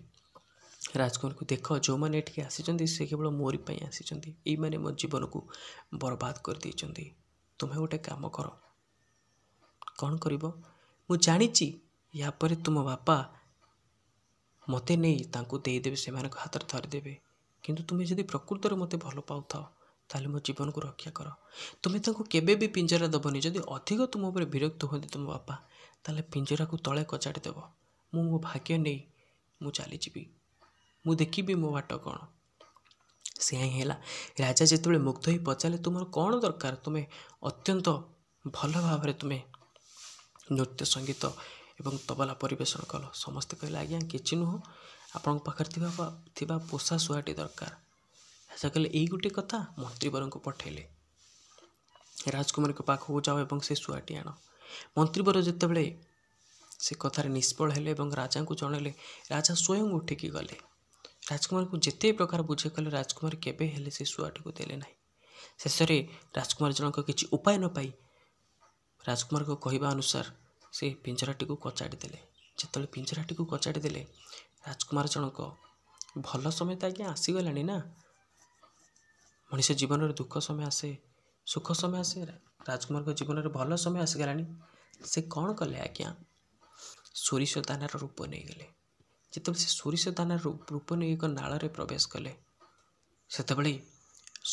ରାଜକୁମାରକୁ, ଦେଖ ଯେଉଁମାନେ ଏଠିକି ଆସିଛନ୍ତି ସେ କେବଳ ମୋରି ପାଇଁ ଆସିଛନ୍ତି। ଏଇମାନେ ମୋ ଜୀବନକୁ ବର୍ବାଦ କରିଦେଇଛନ୍ତି। ତୁମେ ଗୋଟେ କାମ କର। କ'ଣ କରିବ? ମୁଁ ଜାଣିଛି ୟା ପରେ ତୁମ ବାପା ମୋତେ ନେଇ ତାଙ୍କୁ ଦେଇଦେବେ, ସେମାନଙ୍କ ହାତରେ ଧରିଦେବେ। କିନ୍ତୁ ତୁମେ ଯଦି ପ୍ରକୃତରେ ମୋତେ ଭଲ ପାଉଥାଅ, ତାହେଲେ ମୋ ଜୀବନକୁ ରକ୍ଷା କର। ତୁମେ ତାଙ୍କୁ କେବେ ବି ପିଞ୍ଜରା ଦେବନି। ଯଦି ଅଧିକ ତୁମ ଉପରେ ବିରକ୍ତ ହୁଅନ୍ତି ତୁମ ବାପା, ତାହେଲେ ପିଞ୍ଜରାକୁ ତଳେ କଚାଡ଼ି ଦେବ। ମୁଁ ମୋ ଭାଗ୍ୟ ନେଇ ମୁଁ ଚାଲିଯିବି, ମୁଁ ଦେଖିବି ମୋ ବାଟ କ'ଣ। ସେୟା ହିଁ ହେଲା। ରାଜା ଯେତେବେଳେ ମୁଗ୍ଧ ହୋଇ ପଚାରିଲେ ତୁମର କ'ଣ ଦରକାର, ତୁମେ ଅତ୍ୟନ୍ତ ଭଲ ଭାବରେ ତୁମେ ନୃତ୍ୟ ସଙ୍ଗୀତ ଏବଂ ତବଲା ପରିବେଷଣ କଲ। ସମସ୍ତେ କହିଲେ ଆଜ୍ଞା କିଛି ନୁହଁ, ଆପଣଙ୍କ ପାଖରେ ଥିବା ପୋଷା ଶୁଆଟି ଦରକାର। ରାଜା କହିଲେ ଏଇ ଗୋଟେ କଥା। ମନ୍ତ୍ରୀବରଙ୍କୁ ପଠାଇଲେ, ରାଜକୁମାରୀଙ୍କ ପାଖକୁ ଯାଅ ଏବଂ ସେ ଶୁଆଟି ଆଣ। ମନ୍ତ୍ରୀବର ଯେତେବେଳେ ସେ କଥାରେ ନିଷ୍ଫଳ ହେଲେ ଏବଂ ରାଜାଙ୍କୁ ଜଣାଇଲେ, ରାଜା ସ୍ୱୟଂ ଉଠିକି ଗଲେ। ରାଜକୁମାରଙ୍କୁ ଯେତେ ପ୍ରକାର ବୁଝେଇ କଲେ, ରାଜକୁମାରୀ କେବେ ହେଲେ ସେ ଶୁଆଟିକୁ ଦେଲେ ନାହିଁ। ଶେଷରେ ରାଜକୁମାର ଜଣକ କିଛି ଉପାୟ ନ ପାଇ ରାଜକୁମାରଙ୍କ କହିବା ଅନୁସାର ସେ ପିଞ୍ଜରାଟିକୁ କଚାଡ଼ି ଦେଲେ। ଯେତେବେଳେ ପିଞ୍ଜରାଟିକୁ କଚାଡ଼ି ଦେଲେ, ରାଜକୁମାର ଜଣକ, ଭଲ ସମୟ ତ ଆଜ୍ଞା ଆସିଗଲାଣି ନା, ମଣିଷ ଜୀବନରେ ଦୁଃଖ ସମୟ ଆସେ, ସୁଖ ସମୟ ଆସେ। ରାଜକୁମାରଙ୍କ ଜୀବନରେ ଭଲ ସମୟ ଆସିଗଲାଣି। ସେ କ'ଣ କଲେ ଆଜ୍ଞା, ସୋରିଷ ଦାନାର ରୂପ ନେଇଗଲେ। ଯେତେବେଳେ ସେ ସୋରିଷ ଦାନାର ରୂପ ନେଇ ଏକ ନାଳରେ ପ୍ରବେଶ କଲେ, ସେତେବେଳେ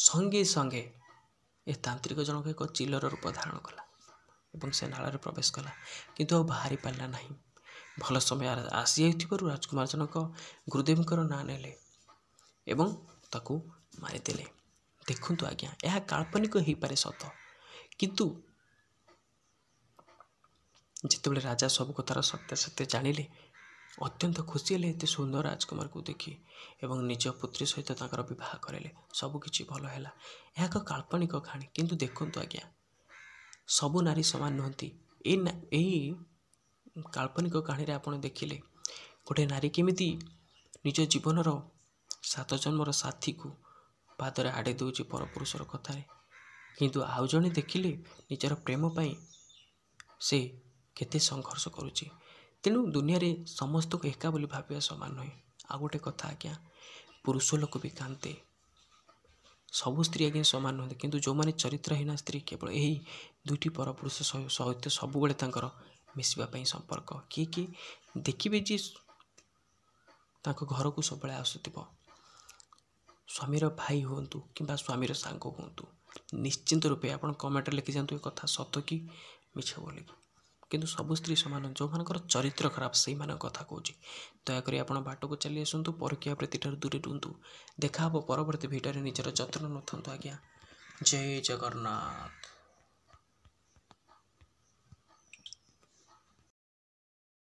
ସଙ୍ଗେ ସଙ୍ଗେ ଏ ତାନ୍ତ୍ରିକ ଜଣକ ଏକ ଚିଲର ରୂପ ଧାରଣ କଲା ଏବଂ ସେ ନାଳରେ ପ୍ରବେଶ କଲା, କିନ୍ତୁ ଆଉ ବାହାରି ପାରିଲା ନାହିଁ। ଭଲ ସମୟ ଆସିଯାଇଥିବାରୁ ରାଜକୁମାର ଜଣକ ଗୁରୁଦେବଙ୍କର ନାଁ ନେଲେ ଏବଂ ତାକୁ ମାରିଦେଲେ। ଦେଖନ୍ତୁ ଆଜ୍ଞା, ଏହା କାଳ୍ପନିକ ହେଇପାରେ ସତ, କିନ୍ତୁ ଯେତେବେଳେ ରାଜା ସବୁ କଥାର ସତ୍ୟାସତ୍ୟ ଜାଣିଲେ, ଅତ୍ୟନ୍ତ ଖୁସି ହେଲେ ଏତେ ସୁନ୍ଦର ରାଜକୁମାରକୁ ଦେଖି ଏବଂ ନିଜ ପୁତ୍ରୀ ସହିତ ତାଙ୍କର ବିବାହ କରାଇଲେ। ସବୁକିଛି ଭଲ ହେଲା। ଏହା ଏକ କାଳ୍ପନିକ କାହାଣୀ, କିନ୍ତୁ ଦେଖନ୍ତୁ ଆଜ୍ଞା, ସବୁ ନାରୀ ସମାନ ନୁହନ୍ତି। ଏହି କାଳ୍ପନିକ କାହାଣୀରେ ଆପଣ ଦେଖିଲେ ଗୋଟେ ନାରୀ କେମିତି ନିଜ ଜୀବନର 7 ଜନ୍ମର ସାଥୀକୁ ପାଦରେ ଆଡ଼େଇ ଦେଉଛି ପରପୁରୁଷର କଥାରେ, କିନ୍ତୁ ଆଉ ଜଣେ ଦେଖିଲେ ନିଜର ପ୍ରେମ ପାଇଁ ସେ କେତେ ସଂଘର୍ଷ କରୁଛି। ତେଣୁ ଦୁନିଆରେ ସମସ୍ତଙ୍କୁ ଏକା ବୋଲି ଭାବିବା ସମାନ ନୁହେଁ। ଆଉ ଗୋଟେ କଥା ଆଜ୍ଞା, ପୁରୁଷ ଲୋକ ବି କାନ୍ଦେ। ସବୁ ସ୍ତ୍ରୀ ଆଜ୍ଞା ସମାନ ନୁହନ୍ତି, କିନ୍ତୁ ଯେଉଁମାନେ ଚରିତ୍ରହୀନା ସ୍ତ୍ରୀ, କେବଳ ଏହି 2ଟି ପରପୁରୁଷ ସହିତ ସବୁବେଳେ ତାଙ୍କର ମିଶିବା ପାଇଁ ସମ୍ପର୍କ। କିଏ ଦେଖିବେ ଯେ ତାଙ୍କ ଘରକୁ ସବୁବେଳେ ଆସୁଥିବ, ସ୍ୱାମୀର ଭାଇ ହୁଅନ୍ତୁ କିମ୍ବା ସ୍ୱାମୀର ସାଙ୍ଗ ହୁଅନ୍ତୁ, ନିଶ୍ଚିନ୍ତ ରୂପେ ଆପଣ କମେଣ୍ଟରେ ଲେଖିଯାଆନ୍ତୁ ଏ କଥା ସତ କି ମିଛ ବୋଲିକି। କିନ୍ତୁ ସବୁ ସ୍ତ୍ରୀ ସମାନ, ଯେଉଁମାନଙ୍କର ଚରିତ୍ର ଖରାପ ସେଇମାନଙ୍କ କଥା କହୁଛି। ଦୟାକରି ଆପଣ ବାଟକୁ ଚାଲି ଆସନ୍ତୁ, ପରକୀୟା ପ୍ରୀତିଠାରୁ ଦୂରେ ରୁହନ୍ତୁ। ଦେଖା ହେବ ପରବର୍ତ୍ତୀ ଭିଡ଼ିଓରେ। ନିଜର ଯତ୍ନ ନେଉଥାନ୍ତୁ ଆଜ୍ଞା। ଜୟ ଜଗନ୍ନାଥ।